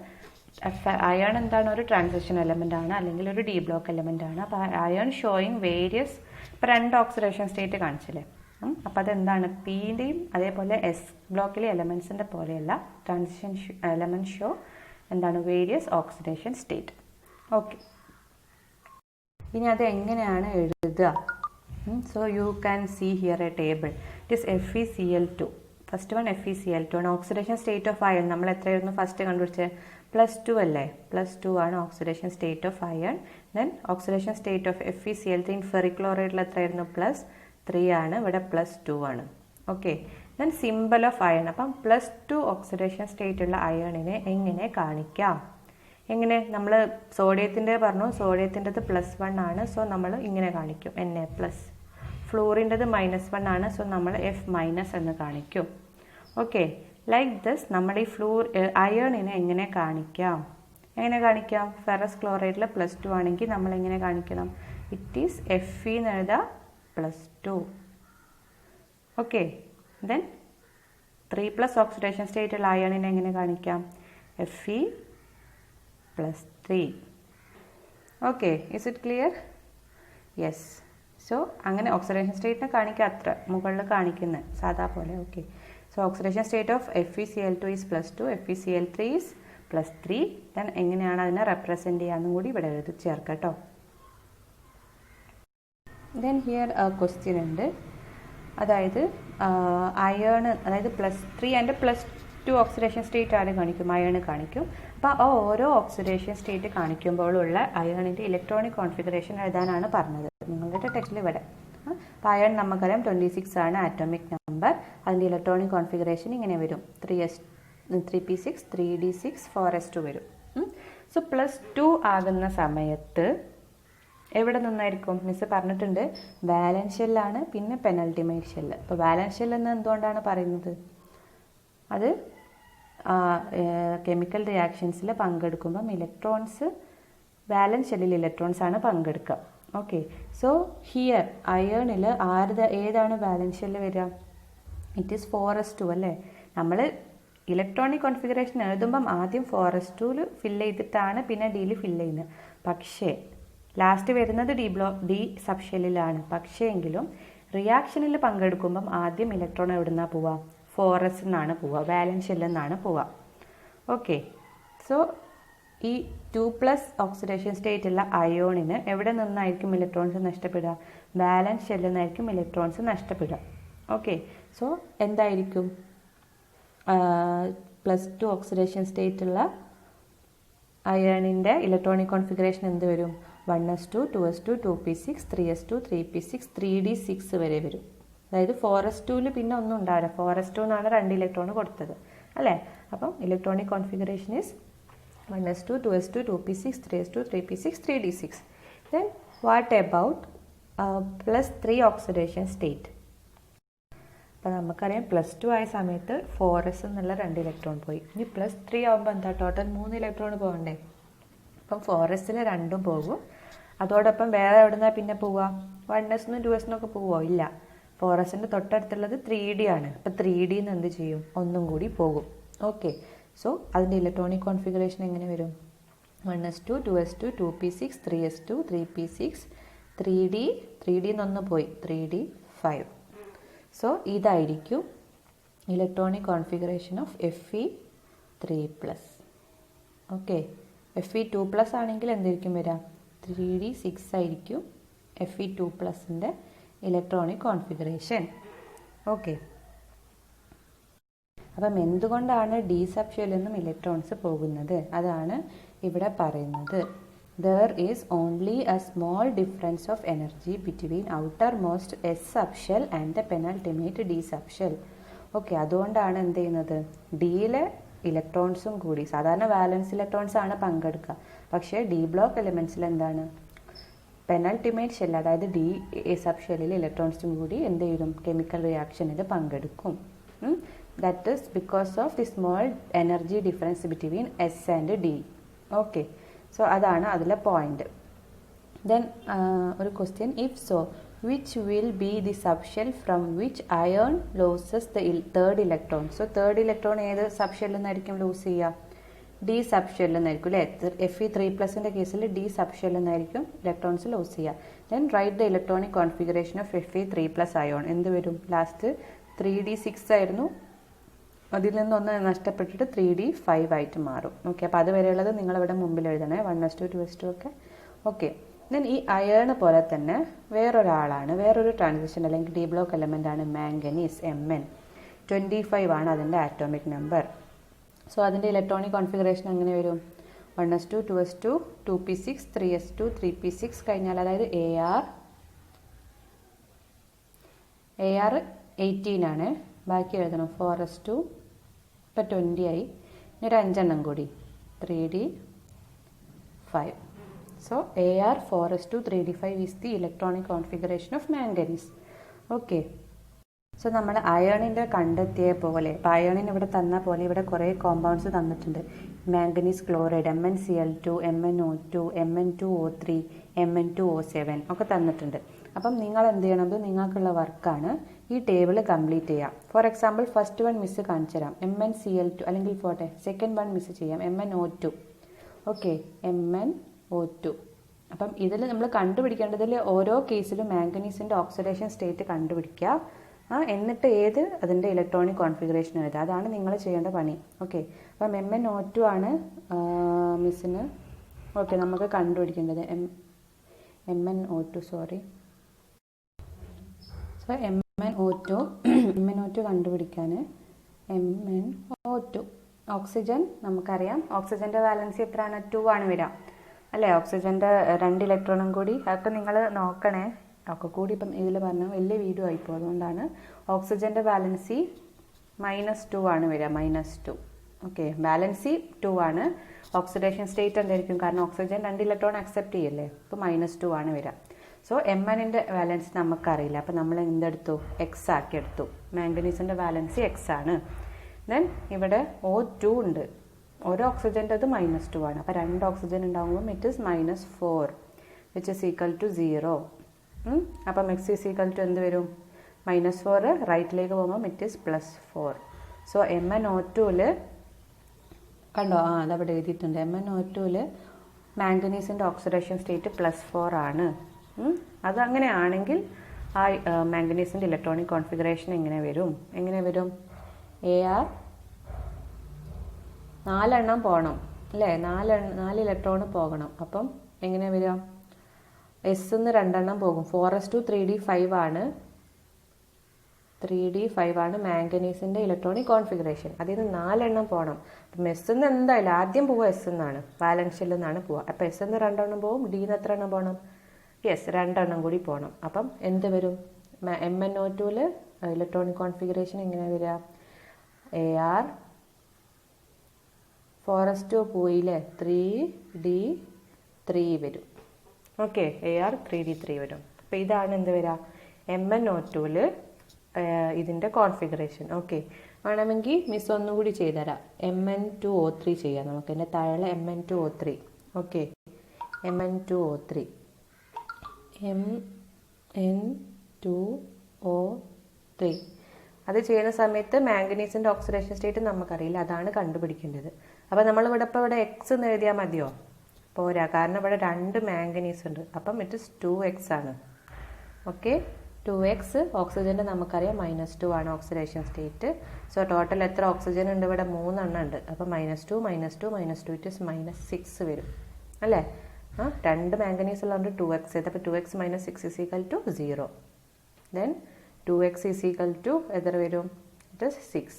അയൺ എന്താണ്, ഒരു ട്രാൻസിഷൻ എലമെൻ്റ് ആണ്, അല്ലെങ്കിൽ ഒരു ഡി ബ്ലോക്ക് എലമെൻ്റ് ആണ്. അപ്പോൾ അയൺ ഷോയിങ് വേരിയസ്, ഇപ്പോൾ 2 ഓക്സിഡേഷൻ സ്റ്റേറ്റ് കാണിച്ചില്ലേ, അപ്പോൾ അതെന്താണ് പിയുടെയും അതേപോലെ എസ് ബ്ലോക്കിലെ എലമെൻസിൻ്റെ പോലെയല്ല ട്രാൻസിഷൻ എലമെൻറ്റ് ഷോ എന്താണ് വേരിയസ് ഓക്സിഡേഷൻ സ്റ്റേറ്റ്. ഓക്കെ, ഇനി അത് എങ്ങനെയാണ് എഴുതുക? So you can see here a table. It is FeCl2. First one FeCl2 ആണ്. ഓക്സിഡേഷൻ സ്റ്റേറ്റ് ഓഫ് അയൺ നമ്മൾ എത്രയായിരുന്നു ഫസ്റ്റ് കണ്ടുപിടിച്ചത്? +2 അല്ലേ? +2 ആണ് oxidation state of iron. Then oxidation state of FeCl3 in ഫെറിക്ലോറൈഡിൽ എത്രയായിരുന്നു? +3 ആണ്. ഇവിടെ +2 ആണ്. Okay, then symbol of iron. അപ്പം +2 ഓക്സിഡേഷൻ സ്റ്റേറ്റ് ഉള്ള അയണിനെ എങ്ങനെ കാണിക്കാം? എങ്ങനെ? നമ്മൾ സോഡിയത്തിൻ്റെ പറഞ്ഞു, സോഡിയത്തിൻ്റെത് +1 ആണ്. സോ നമ്മൾ ഇങ്ങനെ കാണിക്കും, Na+. ഫ്ലൂറിൻ്റെത് -1 ആണ്. സോ നമ്മൾ F- എന്ന് കാണിക്കും. ഓക്കെ, ലൈക്ക് ദിസ് നമ്മൾ ഈ അയണിനെ എങ്ങനെ കാണിക്കാം? ഫെറസ് ക്ലോറൈഡിൽ +2 ആണെങ്കിൽ നമ്മൾ എങ്ങനെ കാണിക്കണം? ഇറ്റ് ഈസ് Fe എന്ന് എഴുതാം +2. ഓക്കെ, ദെൻ 3+ ഓക്സിഡേഷൻ സ്റ്റേറ്റ് ഉള്ള അയണിനെ എങ്ങനെ കാണിക്കാം? Fe+3. Okay, is it clear? Yes. So അങ്ങനെ ഓക്സിഡേഷൻ സ്റ്റേറ്റിനെ കാണിക്കുക, അത്ര മുകളിൽ കാണിക്കുന്നത് സാധാ പോലെ. Okay, so oxidation state of FeCl2 is +2, FeCl3 is +3. Then എങ്ങനെയാണ് അതിനെ റെപ്രസെൻറ്റ് ചെയ്യാമെന്നും കൂടി ഇവിടെ എഴുതി ചേർക്കാം കേട്ടോ. ദെൻ ഹിയർ ക്വസ്റ്റ്യൻ ഉണ്ട്. അതായത് അയൺ, അതായത് +3 ആൻഡ് +2 ഓക്സിഡേഷൻ സ്റ്റേറ്റ് ആര് കാണിക്കും? അയൺ കാണിക്കും. അപ്പോൾ ആ ഓരോ ഓക്സിഡേഷൻ സ്റ്റേറ്റ് കാണിക്കുമ്പോഴുള്ള അയണിൻ്റെ ഇലക്ട്രോണിക് കോൺഫിഗറേഷൻ എഴുതാനാണ് പറഞ്ഞത് നിങ്ങളുടെ ടെക്സ്റ്റിൽ ഇവിടെ. അപ്പോൾ അയൺ നമുക്കറിയാം 26 ആണ് ആറ്റോമിക് നമ്പർ. അതിൻ്റെ ഇലക്ട്രോണിക് കോൺഫിഗറേഷൻ ഇങ്ങനെ വരും: 3p6, 3d6, 4s2 വരും. സോ +2 ആകുന്ന സമയത്ത് എവിടെ നിന്നായിരിക്കും? മിസ് പറഞ്ഞിട്ടുണ്ട് വാലൻസ് ഷെല്ലാണ്, പിന്നെ പെനൾട്ടിമേറ്റ് ഷെല്ല്. അപ്പോൾ വാലൻസ് ഷെല്ല് എന്ന് എന്തുകൊണ്ടാണ് പറയുന്നത്? അത് കെമിക്കൽ റിയാക്ഷൻസിൽ പങ്കെടുക്കുമ്പം ഇലക്ട്രോൺസ്, വാലൻസ് ഷെല്ലിൽ ഇലക്ട്രോൺസ് ആണ് പങ്കെടുക്കുക. ഓക്കെ, സോ ഹിയർ അയണിൽ ഏതാണ് വാലൻസ് ഷെല്ല് വരിക? ഇറ്റ് ഈസ് 4s2 അല്ലേ? നമ്മൾ ഇലക്ട്രോണിക് കോൺഫിഗറേഷൻ എഴുതുമ്പം ആദ്യം 4s2 ഫില്ല് ചെയ്തിട്ടാണ് പിന്നെ ഡിയിൽ ഫില്ല് ചെയ്യുന്നത്. പക്ഷേ ലാസ്റ്റ് വരുന്നത് ഡി സബ് ഷെല്ലിലാണ്. പക്ഷേ എങ്കിലും റിയാക്ഷനിൽ പങ്കെടുക്കുമ്പം ആദ്യം ഇലക്ട്രോൺ എവിടെ നിന്നാണ് പോവുക? 4s എന്നാണ് പോവുക, വാലൻസ് ഷെല്ലിൽ നിന്നാണ് പോവുക. ഓക്കെ, സോ ഈ 2+ ഓക്സിഡേഷൻ സ്റ്റേറ്റ് ഉള്ള അയോണിന് എവിടെ നിന്നായിരിക്കും ഇലക്ട്രോൺസ് നഷ്ടപ്പെടുക? വാലൻസ് ഷെല്ലിൽ നിന്നായിരിക്കും ഇലക്ട്രോൺസ് നഷ്ടപ്പെടുക. ഓക്കെ, സോ എന്തായിരിക്കും +2 ഓക്സിഡേഷൻ സ്റ്റേറ്റ് ഉള്ള അയണിൻ്റെ ഇലക്ട്രോണിക് കോൺഫിഗറേഷൻ എന്ത് വരും? 1s2, 2s2, 2p6, 3s2, 3p6, 3d6 വരെ വരും. അതായത് 4s2 പിന്നെ ഒന്നും ഉണ്ടാവില്ല. 4s2 എന്നാണ് 2 ഇലക്ട്രോൺ കൊടുത്തത് അല്ലേ? അപ്പം electronic configuration is 1s2, 2s2, 2p6, 3s2, 3p6, 3d6. Then what about +3 oxidation state? അപ്പോൾ നമുക്കറിയാം +2 ആയ സമയത്ത് 4s എന്നുള്ള 2 ഇലക്ട്രോൺ പോയി. ഇനി +3 ആകുമ്പോൾ എന്താ? ടോട്ടൽ 3 ഇലക്ട്രോൺ പോകണ്ടേ? അപ്പം 4sൽ 2 പോകും. അതോടൊപ്പം വേറെ എവിടെ നിന്നാണ് പിന്നെ പോവുക? 1s-നും 2s-നും ഒക്കെ പോവുമോ? ഇല്ല. 4sൻ്റെ തൊട്ടടുത്തുള്ളത് 3d ആണ്. അപ്പം 3d എന്ന് എന്ത് ചെയ്യും? ഒന്നും കൂടി പോകും. ഓക്കെ, സോ അതിൻ്റെ ഇലക്ട്രോണിക് കോൺഫിഗറേഷൻ എങ്ങനെ വരും? 1s2, 2s2, 2p6, 3s2, 3p6, 3d എന്നൊന്ന് പോയി, 3d5. സോ ഇതായിരിക്കും electronic configuration of Fe3+. Okay, Fe2+ ആണെങ്കിൽ എന്തായിരിക്കും വരിക? 3d6 ആയിരിക്കും Fe2+ൻ്റെ ഇലക്ട്രോണിക് കോൺഫിഗറേഷൻ. ഓക്കെ, അപ്പം എന്തുകൊണ്ടാണ് ഡി സബ് ഷെല്ലിൽ നിന്നും ഇലക്ട്രോൺസ് പോകുന്നത്? അതാണ് ഇവിടെ പറയുന്നത്. There is only a small difference of energy between outermost S subshell and the penultimate D subshell. Okay, അതുകൊണ്ടാണ് എന്ത് ചെയ്യുന്നത്? ഡിയിലെ ഇലക്ട്രോൺസും കൂടി, സാധാരണ വാലൻസ് ഇലക്ട്രോൺസ് ആണ് പങ്കെടുക്കുക. പക്ഷേ ഡി ബ്ലോക്ക് എലിമെൻറ്റ്സിൽ എന്താണ്? പെനൾട്ടിമേറ്റ് ഷെൽ, അതായത് ഡി സബ് ഷെല്ലിൽ ഇലക്ട്രോൺസും കൂടി എന്ത് ചെയ്യും? കെമിക്കൽ റിയാക്ഷനിൽ പങ്കെടുക്കും. That is because of the small energy difference between S and D. Okay, so അതാണ് അതിലെ പോയിന്റ്. Then ഒരു question: if so, which will be the subshell from which ion loses the third electron? So third electron ഏത് സബ്ഷെല്ലിൽ നിന്നായിരിക്കും ലൂസ് ചെയ്യുക? ഡി സബ് ഷെൽ എന്നായിരിക്കും അല്ലേ. Fe3+ന്റെ കേസിൽ ഡി സബ് ഷെൽ എന്നായിരിക്കും ഇലക്ട്രോൺസ് ലോസ് ചെയ്യുക. Then write the electronic configuration of Fe3+ ion. എന്ത് വരും? ലാസ്റ്റ് 3d6 ആയിരുന്നു, അതിൽ നിന്നൊന്ന് നഷ്ടപ്പെട്ടിട്ട് 3d5 ആയിട്ട് മാറും. ഓക്കെ, അപ്പോൾ അതുവരെയുള്ളത് നിങ്ങളിവിടെ മുമ്പിൽ എഴുതണേ, 1s2 2s2 ഒക്കെ. ഓക്കെ, ദെൻ ഈ അയേൺ പോലെ തന്നെ വേറൊരാളാണ്, വേറൊരു ട്രാൻസിഷൻ അല്ലെങ്കിൽ ഡി ബ്ലോക്ക് എലമെൻ്റ് ആണ് മാംഗനീസ്, Mn. 25 ആണ് അതിൻ്റെ ആറ്റോമിക് നമ്പർ. സോ അതിൻ്റെ ഇലക്ട്രോണിക് കോൺഫിഗറേഷൻ എങ്ങനെ വരും? 1s2 2s2 2p6 3s2 3p6 കഴിഞ്ഞാൽ, അതായത് AR 18 ആണ്. ബാക്കി എഴുതണം 4s2, ഇപ്പം 20 ആയി. ഇനി ഒരു 5 എണ്ണം കൂടി 3d5. So AR 4s2 3d5 is the electronic configuration of manganese. Okay. So നമ്മൾ അയേണിൻ്റെ കണ്ടെത്തിയ പോലെ, ഇപ്പോൾ അയേണിന് ഇവിടെ തന്ന പോലെ ഇവിടെ കുറേ കോമ്പൗണ്ട്സ് തന്നിട്ടുണ്ട്. Manganese chloride MnCl2, MnO2, Mn2O3, Mn2O7 ഒക്കെ തന്നിട്ടുണ്ട്. അപ്പം നിങ്ങൾ എന്ത് ചെയ്യണം? നിങ്ങൾക്കുള്ള വർക്കാണ് ഈ ടേബിൾ കംപ്ലീറ്റ് ചെയ്യാം. Four example first one miss കാണിച്ചു തരാം, MnCl2, അല്ലെങ്കിൽ പോട്ടെ സെക്കൻഡ് വൺ മിസ് ചെയ്യാം, MnO2. Okay, MnO2. അപ്പം ഇതിൽ നമ്മൾ കണ്ടുപിടിക്കേണ്ടതിൽ ഓരോ കേസിലും മാംഗനീസിൻ്റെ ഓക്സിഡേഷൻ സ്റ്റേറ്റ് കണ്ടുപിടിക്കുക, എന്നിട്ട് അതിൻ്റെ ഇലക്ട്രോണിക് കോൺഫിഗറേഷൻ എഴുതുക. അതാണ് നിങ്ങൾ ചെയ്യേണ്ട പണി. ഓക്കെ, അപ്പം MnO2 ആണ് മിസ്സിന്. ഓക്കെ, നമുക്ക് കണ്ടുപിടിക്കേണ്ടത് MnO2, സോറി. സോ MnO2 കണ്ടുപിടിക്കാൻ MnO2 ഓക്സിജൻ നമുക്കറിയാം. ഓക്സിജൻ്റെ വാലൻസി എത്രയാണ്? 2 ആണ് വരിക അല്ലേ. ഓക്സിജൻ്റെ 2 ഇലക്ട്രോണും കൂടി, അതൊക്കെ നിങ്ങൾ നോക്കണേ. ഒക്കെ കൂടി ഇപ്പം ഇതിൽ പറഞ്ഞാൽ വലിയ വീഡിയോ ആയിപ്പോൾ, അതുകൊണ്ടാണ്. ഓക്സിജൻ്റെ വാലൻസി -2 ആണ് വരിക, -2. ഓക്കെ, വാലൻസി 2 ആണ്. ഓക്സിഡേഷൻ സ്റ്റേറ്റ് എന്തായിരിക്കും? കാരണം ഓക്സിജൻ 2 ഇലക്ട്രോൺ അക്സെപ്റ്റ് ചെയ്യല്ലേ, അപ്പോൾ -2 ആണ് വരിക. സോ Mnൻ്റെ വാലൻസി നമുക്കറിയില്ല, അപ്പോൾ നമ്മൾ എന്തെടുത്തു? X ആക്കി എടുത്തു. മാംഗനീസിൻ്റെ വാലൻസി X ആണ്. ദെൻ ഇവിടെ O2 ഉണ്ട്, ഒരു ഓക്സിജൻ്റെത് -2 ആണ്. അപ്പോൾ 2 ഓക്സിജൻ ഉണ്ടാകുമ്പോൾ it is -4 which is equal to 0. അപ്പം X ഈസ് ഈക്വൽ ടു എന്ത് വരും? -4 റൈറ്റിലേക്ക് പോകുമ്പോൾ ഇറ്റ് ഈസ് +4. സോ MnO2ൽ കണ്ടോ, അതവിടെ എഴുതിയിട്ടുണ്ട്. MnO2ൽ മാംഗനീസിൻ്റെ ഓക്സിഡേഷൻ സ്റ്റേറ്റ് +4 ആണ്. അത് അങ്ങനെയാണെങ്കിൽ ആ മാംഗനീസിൻ്റെ ഇലക്ട്രോണിക് കോൺഫിഗറേഷൻ എങ്ങനെ വരും? AR 4 എണ്ണം പോകണം അല്ലേ, 4 ഇലക്ട്രോൺ പോകണം. അപ്പം എങ്ങനെ വരിക? S-ന്ന് 2 എണ്ണം പോകും. 4s2 3d5 ആണ്. 3d5 ആണ് മാംഗനീസിൻ്റെ ഇലക്ട്രോണിക് കോൺഫിഗറേഷൻ. അതിൽ നിന്ന് 4 എണ്ണം പോകണം. അപ്പം S-ന്ന് എന്തായാലും ആദ്യം പോവുക S-ന്നാണ്, വാലൻസ് ഷെല്ലിൽ നിന്നാണ് പോവുക. അപ്പം S-ന്ന് 2 എണ്ണം പോകും. D-ന്ന് എത്ര എണ്ണം പോകണം? യെസ്, 2 എണ്ണം കൂടി പോകണം. അപ്പം എന്ത് വരും? MnO2ൽ ഇലക്ട്രോണിക് കോൺഫിഗറേഷൻ എങ്ങനെ വരിക? AR 4s2 പോയില്ലേ, 3d3 വരും. ഓക്കെ, AR 3d3 വരും. അപ്പോൾ ഇതാണ് എന്ത് വരിക? MnO2ൽ ഇതിൻ്റെ കോൺഫിഗറേഷൻ. ഓക്കെ, വേണമെങ്കിൽ മിസ് ഒന്നുകൂടി ചെയ്തുതരാം. Mn2O3 ചെയ്യാം നമുക്ക്. എൻ്റെ താഴെ Mn2O3. ഓക്കെ, Mn2O3 Mn2O3 അത് ചെയ്യുന്ന സമയത്ത് മാംഗനീസിൻ്റെ ഓക്സിഡേഷൻ സ്റ്റേറ്റ് നമുക്കറിയില്ല, അതാണ് കണ്ടുപിടിക്കേണ്ടത്. അപ്പോൾ നമ്മളിവിടെ ഇപ്പോൾ ഇവിടെ X എന്ന് എഴുതിയാൽ മതിയോ? പോരാ, കാരണം ഇവിടെ 2 മാംഗനീസ് ഉണ്ട്. അപ്പം ഇറ്റ് ഇസ് 2X ആണ്. Okay, 2X. ഓക്സിജൻ്റെ നമുക്കറിയാം -2 ആണ് ഓക്സിഡേഷൻ സ്റ്റേറ്റ്. സോ ടോട്ടൽ എത്ര ഓക്സിജൻ ഉണ്ട് ഇവിടെ? 3 എണ്ണം ഉണ്ട്. അപ്പം -2 -2 -2 ഇറ്റ് ഇസ് -6 വരും അല്ലേ. 2 മാംഗനീസ് ഉള്ളതുകൊണ്ട് 2X ചെയ്ത്, അപ്പോൾ 2X - 6 is equal to 0. Then 2X is equal to എത്ര വരും? It is 6.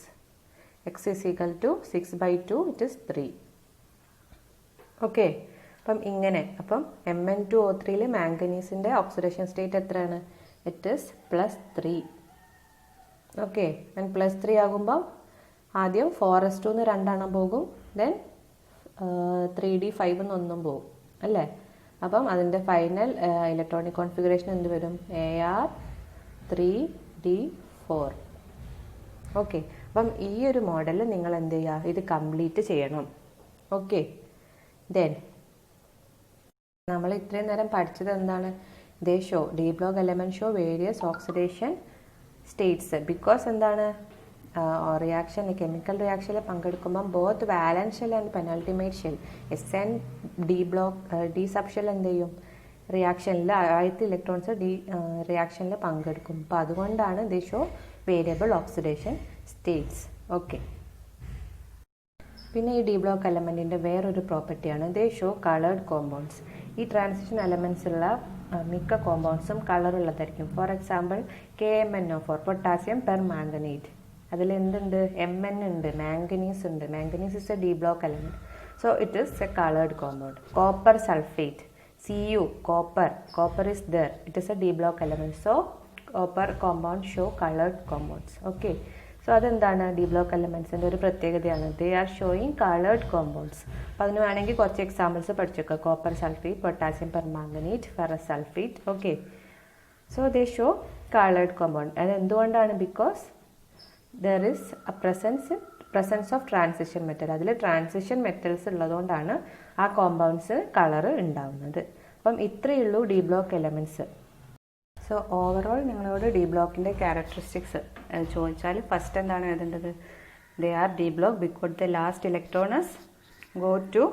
X is equal to 6/2, it is 3. Okay, അപ്പം ഇങ്ങനെ. അപ്പം Mn2O3ൽ മാംഗനീസിൻ്റെ ഓക്സിഡേഷൻ സ്റ്റേറ്റ് എത്രയാണ്? It is +3. ഓക്കെ, ആൻഡ് +3 ആകുമ്പോൾ ആദ്യം 4s2ന്ന് 2 എണ്ണം പോകും. ദെൻ 3d5 ഒന്നും പോകും അല്ലേ. അപ്പം അതിൻ്റെ ഫൈനൽ ഇലക്ട്രോണിക് കോൺഫിഗറേഷൻ എന്ത് വരും? AR 3d4. ഓക്കെ, അപ്പം ഈ ഒരു മോഡൽ നിങ്ങൾ എന്ത് ചെയ്യുക? ഇത് കംപ്ലീറ്റ് ചെയ്യണം. ഓക്കെ, ദെൻ നമ്മൾ ഇത്രയും നേരം പഠിച്ചത് എന്താണ്? They show, D block element show various oxidation states. Because എന്താണ്? റിയാക്ഷൻ കെമിക്കൽ റിയാക്ഷനിൽ പങ്കെടുക്കുമ്പം both valence shell and penultimate shell S and D block D sub shell എന്ത് ചെയ്യും റിയാക്ഷനിൽ ആദ്യത്തെ ഇലക്ട്രോൺസ് റിയാക്ഷനിൽ പങ്കെടുക്കും. അപ്പോൾ അതുകൊണ്ടാണ് they show variable oxidation states. Okay. പിന്നെ ഈ ഡി ബ്ലോക്ക് എലമെൻറ്റിൻ്റെ വേറൊരു പ്രോപ്പർട്ടിയാണ് ദേ ഷോ കളേർഡ് കോമ്പൗണ്ട്സ്. ഈ ട്രാൻസിഷൻ എലമെൻറ്റ്സ് ഉള്ള മിക്ക കോമ്പൗണ്ട്സും കളറുള്ളതായിരിക്കും. For example KMnO4 potassium per manganate. അതിൽ എന്തുണ്ട്? Mn ഉണ്ട്, മാംഗനീസ് ഉണ്ട്. Manganese is A D block element. So it is A coloured compound. Copper sulphate Cu, copper is there, it is a D block element, so copper compound show colored compounds. Okay, so അതെന്താണ് ഡി ബ്ലോക്ക് എലമെൻറ്റ്സിൻ്റെ ഒരു പ്രത്യേകതയാണ്. They are showing coloured compounds. അപ്പോൾ അതിന് വേണമെങ്കിൽ കുറച്ച് എക്സാമ്പിൾസ് പഠിച്ചേക്കുക. Copper sulphate, potassium permanganate, ferrous sulphate. Okay, so they show coloured compound. അത് എന്തുകൊണ്ടാണ്? Because there is a presence of transition metal. അതിൽ ട്രാൻസിഷൻ മെറ്റൽസ് ഉള്ളതുകൊണ്ടാണ് ആ കോമ്പൗണ്ട്സ് കളറ് ഉണ്ടാവുന്നത്. അപ്പം ഇത്രയേ ഉള്ളൂ D block elements. So overall നിങ്ങളോട് ഡി ബ്ലോക്കിൻ്റെ ക്യാരക്ടറിസ്റ്റിക്സ് ചോദിച്ചാൽ ഫസ്റ്റ് എന്താണ് എഴുതേണ്ടത്? They are D block because the last electrons go to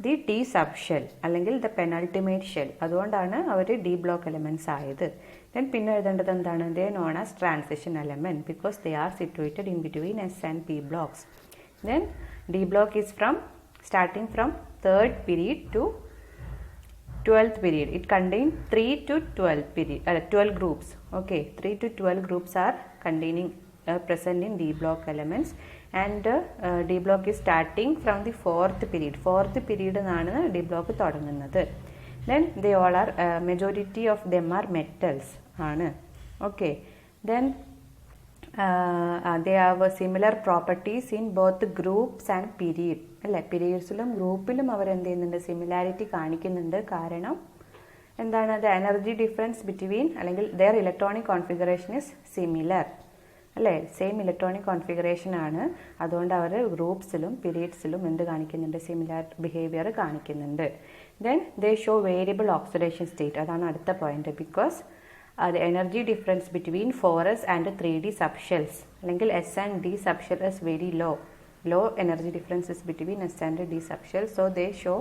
the D sub shell അല്ലെങ്കിൽ ദ പെനൾട്ടിമേറ്റ് ഷെൽ. അതുകൊണ്ടാണ് അവർ ഡി ബ്ലോക്ക് എലമെൻറ്റ്സ് ആയത്. ദെൻ പിന്നെ എഴുതേണ്ടത് എന്താണ്? They known as transition element because they are situated in between S and P blocks. Then D block is starting from 3rd period to 12th period. It contains 3 to 12 groups. Okay, 3 to 12 groups are present in D block elements, and D block is starting from the 4th period. 4th period ആണ് D block തുടങ്ങുന്നത്. Then they all are majority of them are metals ആണ്. Okay, then they have similar properties in both groups and period. അല്ലേ, പീരീഡ്സിലും ഗ്രൂപ്പിലും അവർ എന്ത് ചെയ്യുന്നുണ്ട്? സിമിലാരിറ്റി കാണിക്കുന്നുണ്ട്. കാരണം എന്താണ്? ദ എനർജി ഡിഫറൻസ് ബിറ്റ്വീൻ അല്ലെങ്കിൽ their electronic configuration is similar. അല്ലേ, സെയിം ഇലക്ട്രോണിക് കോൺഫിഗറേഷൻ ആണ്. അതുകൊണ്ട് അവർ ഗ്രൂപ്പ്സിലും പീരീഡ്സിലും എന്ത് കാണിക്കുന്നുണ്ട്? സിമിലർ ബിഹേവിയർ കാണിക്കുന്നുണ്ട്. Then they show variable oxidation state. അതാണ് അടുത്ത point. Because the energy difference between 4s and 3d subshells അല്ലെങ്കിൽ S and D subshell is very low energy difference is between S and D subshell, so they show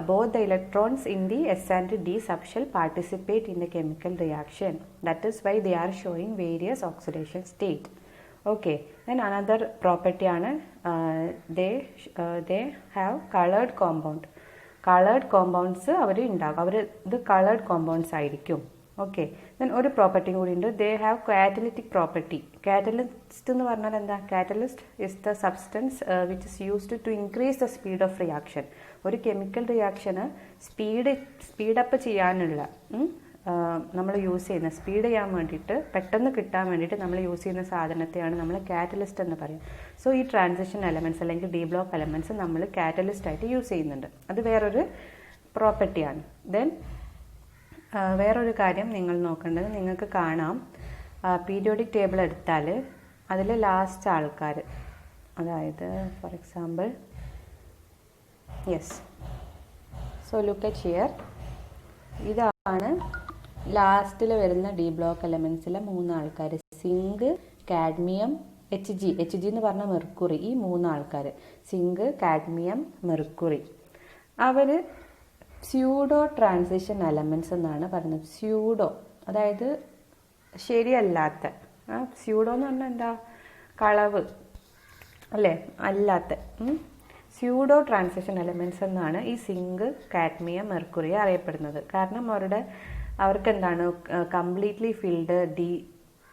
both the electrons in the S and D subshell participate in the chemical reaction. That is why they are showing various oxidation state. Okay, then another property ആണ് they have colored compounds അവർ ഉണ്ടാകും. അവർ ഇത് colored compounds ആയിരിക്കും. ഓക്കെ, ദെൻ ഒരു പ്രോപ്പർട്ടി കൂടി ഉണ്ട്. They have catalytic property. Catalyst എന്ന് പറഞ്ഞാൽ എന്താ? Catalyst is the substance which is used to increase the speed of reaction. ഒരു കെമിക്കൽ റിയാക്ഷന് സ്പീഡപ്പ് ചെയ്യാനുള്ള നമ്മൾ യൂസ് ചെയ്യുന്ന, സ്പീഡ് ചെയ്യാൻ വേണ്ടിയിട്ട്, പെട്ടെന്ന് കിട്ടാൻ വേണ്ടിയിട്ട് നമ്മൾ യൂസ് ചെയ്യുന്ന സാധനത്തെയാണ് നമ്മൾ കാറ്റലിസ്റ്റ് എന്ന് പറയും. സോ ഈ ട്രാൻസിഷൻ എലമെൻറ്റ്സ് അല്ലെങ്കിൽ ഡി ബ്ലോക്ക് എലമെൻറ്റ്സ് നമ്മൾ കാറ്റലിസ്റ്റ് ആയിട്ട് യൂസ് ചെയ്യുന്നുണ്ട്. അത് വേറൊരു പ്രോപ്പർട്ടിയാണ്. ദെൻ വേറൊരു കാര്യം നിങ്ങൾ നോക്കേണ്ടത്, നിങ്ങൾക്ക് കാണാം പീരിയോഡിക് ടേബിൾ എടുത്താൽ അതിൽ ലാസ്റ്റ് ആൾക്കാർ, അതായത് for example so look at here, ഇതാണ് ലാസ്റ്റിൽ വരുന്ന ഡി ബ്ലോക്ക് എലമെൻറ്റ്സിലെ 3 ആൾക്കാർ. സിങ്ക്, കാഡ്മിയം, Hg എന്ന് പറഞ്ഞാൽ മെർക്കുറി. ഈ 3 ആൾക്കാർ, സിങ്ക്, കാഡ്മിയം, മെർക്കുറി, അവർ സ്യൂഡോ ട്രാൻസിഷൻ എലമെൻറ്റ്സ് എന്നാണ് പറയുന്നത്. സ്യൂഡോ അതായത് ശരിയല്ലാത്ത, സ്യൂഡോ എന്ന് പറഞ്ഞാൽ എന്താ? കളവ് അല്ലേ, അല്ലാത്ത സ്യൂഡോ ട്രാൻസിഷൻ എലമെൻറ്റ്സ് എന്നാണ് ഈ സിങ്ക്, കാഡ്മിയം, മെർക്കുറി അറിയപ്പെടുന്നത്. കാരണം അവർക്ക് എന്താണ്? കംപ്ലീറ്റ്ലി ഫിൽഡ് ഡി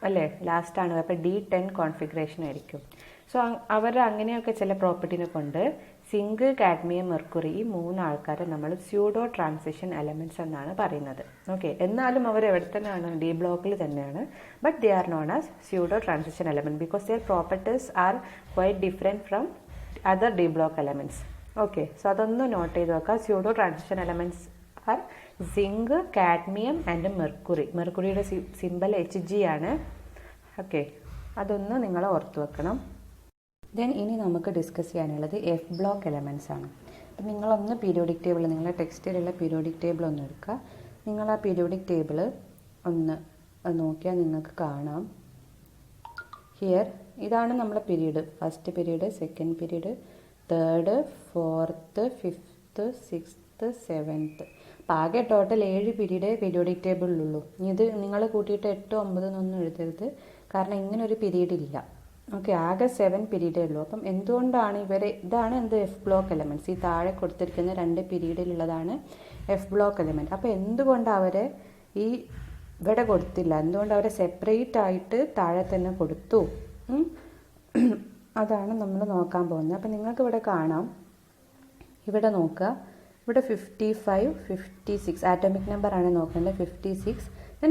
അല്ലേ, ലാസ്റ്റാണ്. അപ്പോൾ D10 കോൺഫിഗറേഷൻ ആയിരിക്കും. സോ അവർ അങ്ങനെയൊക്കെ ചില പ്രോപ്പർട്ടീനെ കൊണ്ട് സിങ്ക്, കാഡ്മിയം, മെർക്കുറി ഈ 3 ആൾക്കാരെ നമ്മൾ സ്യൂഡോ ട്രാൻസിഷൻ എലമെൻറ്റ്സ് എന്നാണ് പറയുന്നത്. ഓക്കെ, എന്നാലും അവർ എവിടെ തന്നെയാണ്? ഡി ബ്ലോക്കിൽ തന്നെയാണ്. But they are known as pseudo transition element because their properties are quite different from other D block elements. Okay, so അതൊന്ന് നോട്ട് ചെയ്ത് വെക്കുക. Pseudo transition elements are zinc, cadmium and mercury. മെർക്കുറിയുടെ സിമ്പൽ Hg ആണ്. ഓക്കെ, അതൊന്ന് നിങ്ങൾ ഓർത്ത് വെക്കണം. ദെൻ ഇനി നമുക്ക് ഡിസ്കസ് ചെയ്യാനുള്ളത് എഫ് ബ്ലോക്ക് എലമെൻറ്റ്സ് ആണ്. അപ്പം നിങ്ങളൊന്ന് പീരിയോഡിക് ടേബിൾ, നിങ്ങളുടെ ടെക്സ്റ്റിലുള്ള പീരിയോഡിക് ടേബിൾ ഒന്ന് എടുക്കുക. നിങ്ങൾ ആ പീരിയോഡിക് ടേബിൾ ഒന്ന് നോക്കിയാൽ നിങ്ങൾക്ക് കാണാം ഹിയർ ഇതാണ് നമ്മളെ period. First period, second period, third, fourth, fifth, sixth, seventh. അപ്പോൾ ആകെ ടോട്ടൽ 7 പീരീഡേ പീരിയോഡിക് ടേബിളിലുള്ളൂ. ഇത് നിങ്ങൾ കൂട്ടിയിട്ട് 8, 9 എന്നൊന്നും എഴുതരുത്, കാരണം ഇങ്ങനെ ഒരു പീരീഡ് ഇല്ല. ഓക്കെ, ആകെ 7 പീരീഡേ ഉള്ളൂ. അപ്പം എന്തുകൊണ്ടാണ് ഇതാണ് എന്ത് എഫ് ബ്ലോക്ക് എലമെൻറ്റ്സ്. ഈ താഴെ കൊടുത്തിരിക്കുന്ന 2 പീരീഡിലുള്ളതാണ് എഫ് ബ്ലോക്ക് എലമെൻറ്റ്. അപ്പോൾ എന്തുകൊണ്ട് അവരെ ഈ ഇവിടെ കൊടുത്തില്ല, എന്തുകൊണ്ട് അവരെ സെപ്പറേറ്റ് ആയിട്ട് താഴെ തന്നെ കൊടുത്തു, അതാണ് നമ്മൾ നോക്കാൻ പോകുന്നത്. അപ്പം നിങ്ങൾക്ക് ഇവിടെ കാണാം, ഇവിടെ നോക്കുക, ഇവിടെ 55, 56 ആറ്റോമിക് നമ്പറാണ് നോക്കേണ്ടത്. 56, ദെൻ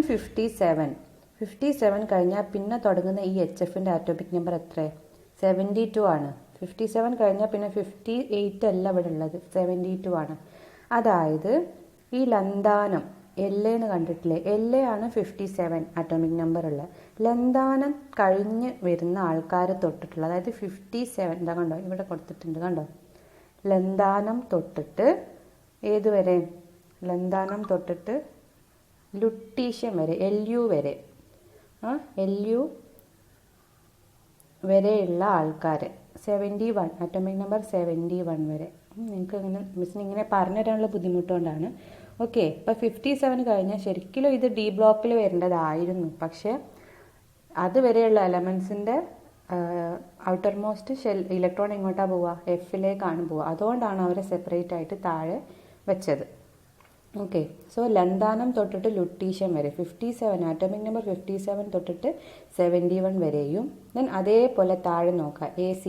57 കഴിഞ്ഞാൽ പിന്നെ തുടങ്ങുന്ന ഈ HFൻ്റെ ആറ്റോമിക് നമ്പർ എത്ര? 72 ആണ്. 57 കഴിഞ്ഞാൽ പിന്നെ 58 അല്ല ഇവിടെ ഉള്ളത്, 72 ആണ്. അതായത് ഈ ലന്താനം എന്ന് കണ്ടിട്ടില്ലേ, ആണ് 57 ആറ്റോമിക് നമ്പർ ഉള്ളത്. ലന്താനം കഴിഞ്ഞ് വരുന്ന ആൾക്കാർ തൊട്ടിട്ടുള്ള, അതായത് 57 എന്താ കണ്ടോ ഇവിടെ കൊടുത്തിട്ടുണ്ട്, കണ്ടോ, ലന്താനം തൊട്ടിട്ട് ഏതുവരെ? ലന്താനം തൊട്ടിട്ട് ലുട്ടീഷ്യം വരെ, LU വരെ, LU വരെയുള്ള ആൾക്കാർ 71 ആറ്റോമിക് നമ്പർ 71 വരെ. നിങ്ങൾക്ക് ഇങ്ങനെ മിസ്സിന് ഇങ്ങനെ പറഞ്ഞു തരാനുള്ള ബുദ്ധിമുട്ടുകൊണ്ടാണ്. ഓക്കെ, ഇപ്പോൾ 57 കഴിഞ്ഞാൽ ശരിക്കും ഇത് ഡി ബ്ലോക്കിൽ വരേണ്ടതായിരുന്നു, പക്ഷേ അതുവരെയുള്ള എലമെൻസിൻ്റെ ഔട്ടർ മോസ്റ്റ് ഷെൽ ഇലക്ട്രോൺ എങ്ങോട്ടാണ് പോവുക? എഫിലേക്കാണ് പോവുക. അതുകൊണ്ടാണ് അവരെ സെപ്പറേറ്റ് ആയിട്ട് താഴെ വെച്ചത്. ഓക്കെ, സോ ലന്താനം തൊട്ടിട്ട് ലുട്ടീഷ്യം വരെ 57 ആറ്റോമിക് നമ്പർ 57 തൊട്ടിട്ട് 71 വരെയും. ദെൻ അതേപോലെ താഴെ നോക്കുക, AC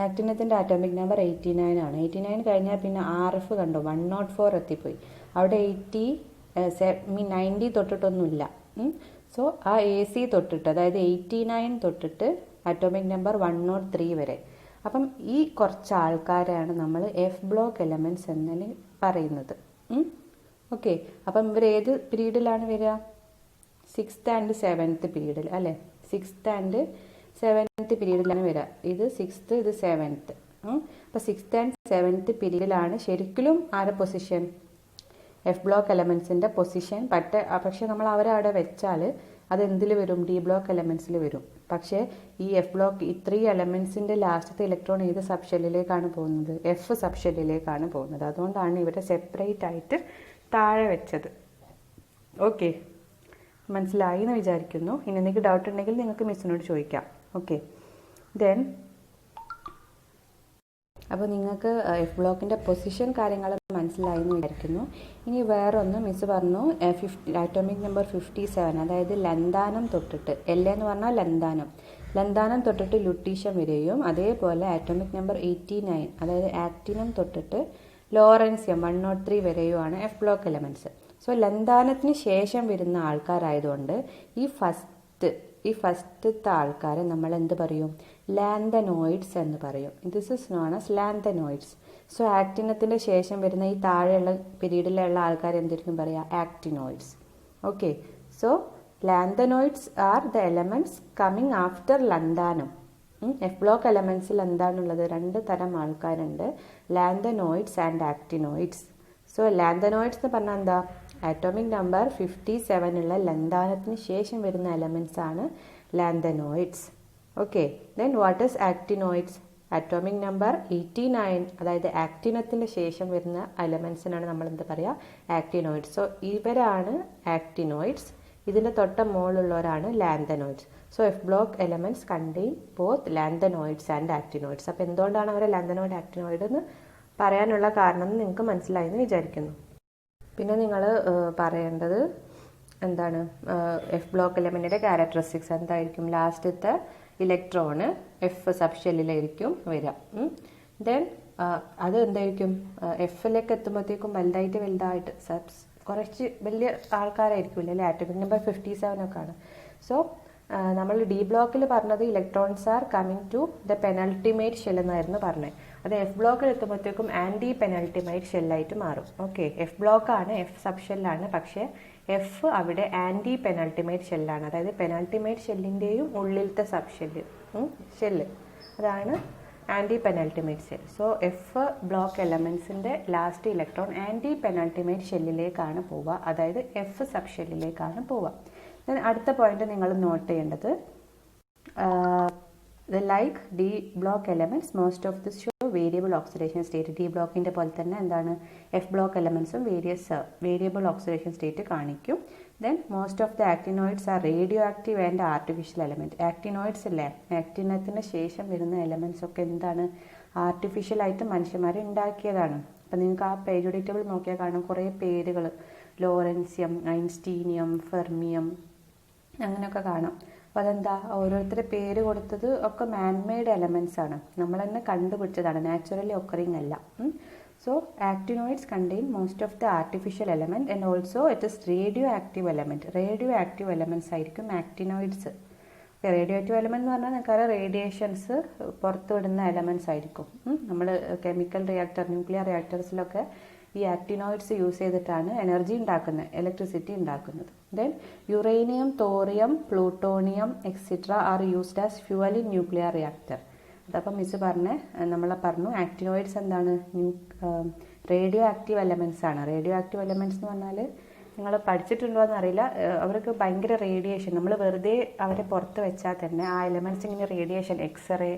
ആക്ടിനത്തിൻ്റെ ആറ്റോമിക് നമ്പർ 89 ആണ്. 89 കഴിഞ്ഞാൽ പിന്നെ RF കണ്ടോ 104 എത്തിപ്പോയി. അവിടെ 90 തൊട്ടിട്ടൊന്നുമില്ല. സോ ആ AC തൊട്ടിട്ട്, അതായത് 89 തൊട്ടിട്ട് ആറ്റോമിക് നമ്പർ 103 വരെ. അപ്പം ഈ കുറച്ച് ആൾക്കാരെയാണ് നമ്മൾ എഫ് ബ്ലോക്ക് എലമെൻറ്റ്സ് എന്നതിൽ പറയുന്നത്. ഓക്കെ, അപ്പം ഇവർ ഏത് പീരീഡിലാണ് വരിക? 6th and 7th പീരീഡിൽ അല്ലേ? 6th and 7th പീരീഡിലാണ് വരിക. ഇത് 6th, ഇത് 7th. അപ്പോൾ 6th and 7th പീരീഡിലാണ് ശരിക്കും ആരുടെ പൊസിഷൻ? എഫ് ബ്ലോക്ക് എലമെൻസിൻ്റെ പൊസിഷൻ. പക്ഷേ നമ്മൾ അവരെ അവിടെ വെച്ചാൽ അത് എന്തിൽ വരും? ഡി ബ്ലോക്ക് എലമെൻസിൽ വരും. പക്ഷേ ഈ എഫ് ബ്ലോക്ക് ഈ 3 എലമെൻസിൻ്റെ ലാസ്റ്റത്തെ ഇലക്ട്രോൺ ഏത് സബ്ഷെല്ലിലേക്കാണ് പോകുന്നത്? എഫ് സബ്ഷെല്ലിലേക്കാണ് പോകുന്നത്. അതുകൊണ്ടാണ് ഇവരെ സെപ്പറേറ്റ് ആയിട്ട് താഴെ വെച്ചത്. ഓക്കെ, മനസ്സിലായി എന്ന് വിചാരിക്കുന്നു. ഇനി എന്തെങ്കിലും ഡൗട്ട് ഉണ്ടെങ്കിൽ നിങ്ങൾക്ക് മിസ്സിനോട് ചോദിക്കാം. ഓക്കെ, ദെൻ അപ്പോൾ നിങ്ങൾക്ക് എഫ് ബ്ലോക്കിൻ്റെ പൊസിഷൻ കാര്യങ്ങൾ മനസ്സിലായി എന്ന് വിചാരിക്കുന്നു. ഇനി വേറൊന്ന് മിസ്സ് പറഞ്ഞു, ആറ്റോമിക് നമ്പർ 57, അതായത് ലന്താനം തൊട്ടിട്ട്, എന്ന് പറഞ്ഞാൽ ലന്താനം തൊട്ടിട്ട് ലുട്ടീഷ്യം വരെയും, അതേപോലെ ആറ്റോമിക് നമ്പർ 89, അതായത് ആക്ടിനം തൊട്ടിട്ട് ലോറൻസിയം 103 വരെയുമാണ് എഫ് ബ്ലോക്ക് എലമെൻറ്റ്സ്. സോ ലന്താനത്തിന് ശേഷം വരുന്ന ആൾക്കാരായതുകൊണ്ട് ഈ ഫസ്റ്റത്തെ ആൾക്കാരെ നമ്മൾ എന്ത് പറയും? ലാന്തനോയിഡ്സ് എന്ന് പറയും. This is known as lanthanoids. So ആക്ടിനത്തിൻ്റെ ശേഷം വരുന്ന ഈ താഴെയുള്ള പീരീഡിലുള്ള ആൾക്കാർ എന്തായിരിക്കും പറയുക? Actinoids. Okay, so lanthanoids are the elements coming after lanthanum. F block എലമെൻറ്റ്സിൽ എന്താണുള്ളത്? 2 തരം ആൾക്കാരുണ്ട്, lanthanoids and actinoids. So lanthanoids എന്ന് പറഞ്ഞാൽ എന്താ? ആറ്റോമിക് നമ്പർ 57 ഉള്ള ലന്താനത്തിന് ശേഷം വരുന്ന എലമെൻറ്റ്സ് ആണ് lanthanoids. Okay, then what is actinoids? Atomic number 89, അതായത് ആക്ടിനത്തിൻ്റെ ശേഷം വരുന്ന എലമെൻറ്റ്സിനാണ് നമ്മൾ എന്ത് പറയുക? ആക്ടിനോയിഡ്സ്. സോ ഇവരാണ് ആക്ടിനോയിഡ്സ്. ഇതിൻ്റെ തൊട്ട മുകളിലുള്ളവരാണ് lanthanoids. So F block elements contain both lanthanoids and actinoids. അപ്പോൾ എന്തുകൊണ്ടാണ് അവരെ ലാന്തനോയിഡ് ആക്ടിനോയിഡ് എന്ന് പറയാനുള്ള കാരണം നിങ്ങൾക്ക് മനസ്സിലായി എന്ന് വിചാരിക്കുന്നു. പിന്നെ നിങ്ങൾ പറയേണ്ടത് എന്താണ്? എഫ് ബ്ലോക്ക് എലമെൻറ്റിൻ്റെ ക്യാരക്ടറിസ്റ്റിക്സ് എന്തായിരിക്കും? ലാസ്റ്റത്തെ ഇലക്ട്രോണ് എഫ് സബ്ഷെല്ലിലായിരിക്കും വരിക. ദെൻ അത് എന്തായിരിക്കും? എഫിലേക്ക് എത്തുമ്പോഴത്തേക്കും വലുതായിട്ട് കുറച്ച് വലിയ ആൾക്കാരായിരിക്കില്ല അല്ലേ? ആറ്റോമിക് നമ്പർ 57 ഒക്കെ ആണ്. സോ നമ്മൾ ഡി ബ്ലോക്കിൽ പറഞ്ഞത് electrons are coming to the penultimate shell എന്നായിരുന്നു പറഞ്ഞത്. അത് എഫ് ബ്ലോക്കിൽ എത്തുമ്പോഴത്തേക്കും ആൻറ്റി പെനൾട്ടിമേറ്റ് ഷെല്ലായിട്ട് മാറും. ഓക്കെ, എഫ് ബ്ലോക്കാണ്, എഫ് സബ് ഷെല്ലാണ്, പക്ഷേ എഫ് അവിടെ ആൻറ്റി പെനൾട്ടിമേറ്റ് ഷെല്ലാണ്. അതായത് പെനൾട്ടിമേറ്റ് ഷെല്ലിൻ്റെയും ഉള്ളിലത്തെ സബ് ഷെല്ല് അതാണ് anti penultimate shell. So F block എലമെൻസിൻ്റെ ലാസ്റ്റ് ഇലക്ട്രോൺ ആൻറ്റി പെനൾട്ടിമേറ്റ് ഷെല്ലിലേക്കാണ് പോവുക, അതായത് എഫ് സബ് ഷെല്ലിലേക്കാണ് പോവുക. അടുത്ത പോയിന്റ് നിങ്ങൾ നോട്ട് ചെയ്യേണ്ടത്, like D block elements most of this show variable oxidation state. D ബ്ലോക്കിൻ്റെ പോലെ തന്നെ എന്താണ് എഫ് ബ്ലോക്ക് എലമെൻറ്റ്സും വേരിയബിൾ ഓക്സിഡേഷൻ സ്റ്റേറ്റ് കാണിക്കും. Then most of the actinoids are radioactive and artificial element. Actinoids അല്ലേ, ആക്ടിനത്തിന് ശേഷം വരുന്ന എലമെൻറ്റ്സ് ഒക്കെ എന്താണ് ആർട്ടിഫിഷ്യലായിട്ട് മനുഷ്യന്മാർ ഉണ്ടാക്കിയതാണ്. അപ്പം നിങ്ങൾക്ക് ആ പേരിയോഡിക് ടേബിൾ നോക്കിയാൽ കാണാം കുറേ പേരുകൾ, ലോറൻസിയം, ഐൻസ്റ്റീനിയം, ഫെർമിയം അങ്ങനെയൊക്കെ കാണാം. അപ്പോൾ അതെന്താ, ഓരോരുത്തരുടെ പേര് കൊടുത്തത് ഒക്കെ മാൻമെയ്ഡ് എലമെൻറ്റ്സ് ആണ്, നമ്മൾ തന്നെ കണ്ടുപിടിച്ചതാണ്, നാച്ചുറലി ഒക്കറിങ് അല്ല. So actinoids contain most of the artificial element and also it is radio active element. Radio active elements ആയിരിക്കും ആക്ടിനോയിഡ്സ്. റേഡിയോ ആക്റ്റീവ് എലമെൻറ്റ് എന്ന് പറഞ്ഞാൽ നിങ്ങൾക്ക് റേഡിയേഷൻസ് പുറത്തുവിടുന്ന എലമെൻറ്റ്സ് ആയിരിക്കും. നമ്മൾ കെമിക്കൽ റിയാക്ടർ, ന്യൂക്ലിയർ റിയാക്ടേഴ്സിലൊക്കെ ഈ ആക്ടിനോയിഡ്സ് യൂസ് ചെയ്തിട്ടാണ് എനർജി ഉണ്ടാക്കുന്നത്, ഇലക്ട്രിസിറ്റി ഉണ്ടാക്കുന്നത്. Then uranium, thorium, plutonium etcetera are used as fuel in nuclear reactor. അതപ്പം മിസ് നമ്മളെ പറഞ്ഞു ആക്ടിനോയിഡ്സ് എന്താണ്, റേഡിയോ ആക്റ്റീവ് എലമെൻറ്റ്സ് ആണ്. റേഡിയോ ആക്റ്റീവ് എലമെൻറ്റ്സ് എന്ന് പറഞ്ഞാൽ നിങ്ങൾ പഠിച്ചിട്ടുണ്ടോ എന്നറിയില്ല, അവർക്ക് ഭയങ്കര റേഡിയേഷൻ, നമ്മൾ വെറുതെ അവരെ പുറത്ത് വെച്ചാൽ തന്നെ ആ എലമെൻറ്റ്സ് ഇങ്ങനെ റേഡിയേഷൻ, എക്സ്റേ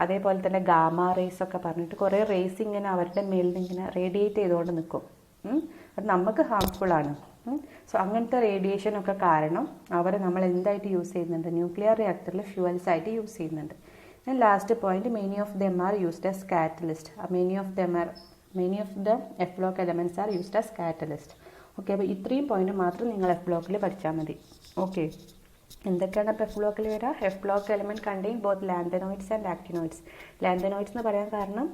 അതേപോലെ തന്നെ ഗാമ റേസ് ഒക്കെ പറഞ്ഞിട്ട് കുറേ റേസ് ഇങ്ങനെ അവരുടെ മേലിൽ നിന്ന് ഇങ്ങനെ റേഡിയേറ്റ് ചെയ്തുകൊണ്ട് നിൽക്കും. അത് നമുക്ക് ഹാർംഫുൾ ആണ്. സോ അങ്ങനത്തെ റേഡിയേഷൻ ഒക്കെ കാരണം അവരെ നമ്മൾ എന്തായിട്ട് യൂസ് ചെയ്യുന്നുണ്ട്, ന്യൂക്ലിയർ റിയാക്ടറിൽ ഫ്യൂവൽസ് ആയിട്ട് യൂസ് ചെയ്യുന്നുണ്ട്. Then last point, many of them are used as catalyst. Many of the F block elements are used as catalyst. Okay, അപ്പോൾ ഇത്രയും പോയിന്റ് മാത്രം നിങ്ങൾ എഫ് ബ്ലോക്കിൽ പഠിച്ചാൽ മതി. ഓക്കെ, എന്തൊക്കെയാണ് അപ്പോൾ എഫ് ബ്ലോക്കിൽ വരിക? F block element contain both lanthanoids and actinoids. Lanthanoids എന്ന് പറയാൻ കാരണം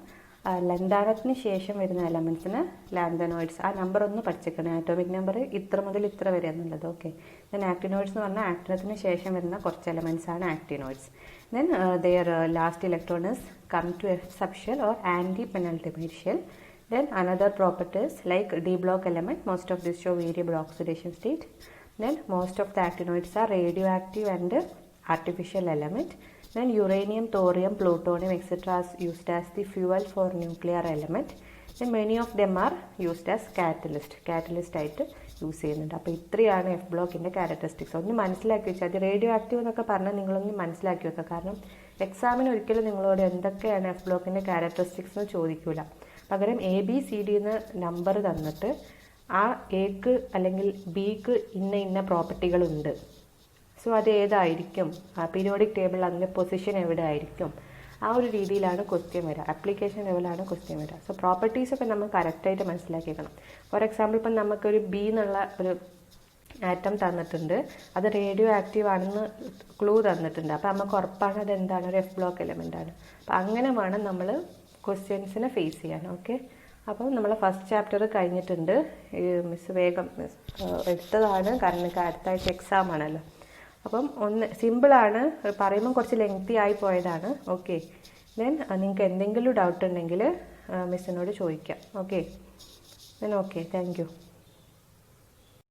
ലന്താനത്തിന് ശേഷം വരുന്ന എലമെൻറ്റ്സിന് ലാന്തനോയിഡ്സ്. ആ നമ്പർ ഒന്ന് പഠിച്ചേക്കണം, ആറ്റോമിക് നമ്പർ ഇത്ര മുതൽ ഇത്ര വരെ എന്നുള്ളത്. ഓക്കെ, ദെൻ ആക്ടിനോയിഡ്സ് എന്ന് പറഞ്ഞാൽ ആക്ടിനത്തിന് ശേഷം വരുന്ന കുറച്ച് എലമെൻറ്റ്സ് ആണ് actinoids. Then their last electron is come to F subshell or anti-penultimate shell. Then another properties like D block element, most of these show variable oxidation state. Then most of the actinoids are radioactive and artificial element. Then uranium, thorium, plutonium etc. is used as the fuel for nuclear element. Then many of them are used as catalyst ആയിട്ട് യൂസ് ചെയ്യുന്നുണ്ട്. അപ്പോൾ ഇത്രയാണ് എഫ് ബ്ലോക്കിൻ്റെ ക്യാരക്ടറിസ്റ്റിക്സ്. ഒന്ന് മനസ്സിലാക്കി വെച്ചാൽ, അത് റേഡിയോ ആക്റ്റീവ് എന്നൊക്കെ പറഞ്ഞാൽ നിങ്ങളൊന്ന് മനസ്സിലാക്കി വെക്കുക. കാരണം എക്സാമിന് ഒരിക്കലും നിങ്ങളോട് എന്തൊക്കെയാണ് എഫ് ബ്ലോക്കിൻ്റെ ക്യാരക്ടറിസ്റ്റിക്സ് എന്ന് ചോദിക്കില്ല. പകരം ABCD എന്ന് നമ്പർ തന്നിട്ട് ആ എക്ക് അല്ലെങ്കിൽ ബിക്ക് ഇന്ന പ്രോപ്പർട്ടികളുണ്ട്, സോ അത് ഏതായിരിക്കും, പീരിയോഡിക് ടേബിളിൽ അതിൻ്റെ പൊസിഷൻ എവിടെ ആയിരിക്കും, ആ ഒരു രീതിയിലാണ് ക്വസ്റ്റ്യൻ വരിക, ആപ്ലിക്കേഷൻ ലെവലാണ് ക്വസ്റ്റ്യൻ വരിക. സോ പ്രോപ്പർട്ടീസൊക്കെ നമ്മൾ കറക്റ്റായിട്ട് മനസ്സിലാക്കിയേക്കണം. ഫോർ എക്സാമ്പിൾ ഇപ്പം നമുക്കൊരു ബി എന്നുള്ള ഒരു ആറ്റം തന്നിട്ടുണ്ട്, അത് റേഡിയോ ആക്റ്റീവ് ആണെന്ന് ക്ലൂ തന്നിട്ടുണ്ട്. അപ്പോൾ നമുക്ക് ഉറപ്പാണ് അത് എന്താണ്, ഒരു എഫ് ബ്ലോക്ക് എലമെൻ്റ് ആണ്. അപ്പം അങ്ങനെ വേണം നമ്മൾ ക്വസ്റ്റ്യൻസിനെ ഫേസ് ചെയ്യാൻ. ഓക്കെ, അപ്പം നമ്മൾ ഫസ്റ്റ് ചാപ്റ്റർ കഴിഞ്ഞിട്ടുണ്ട്. മിസ് വേഗം എടുത്തതാണ്, കാരണം നിങ്ങൾക്ക് അടുത്ത ആഴ്ച എക്സാം ആണല്ലോ. അപ്പം ഒന്ന് സിമ്പിളാണ്, പറയുമ്പോൾ കുറച്ച് ലെങ്തി ആയി പോയതാണ്. ഓക്കെ, ദെൻ നിങ്ങൾക്ക് എന്തെങ്കിലും ഡൗട്ട് ഉണ്ടെങ്കിൽ മിസ്സിനോട് ചോദിക്കാം. Okay, then okay, thank you.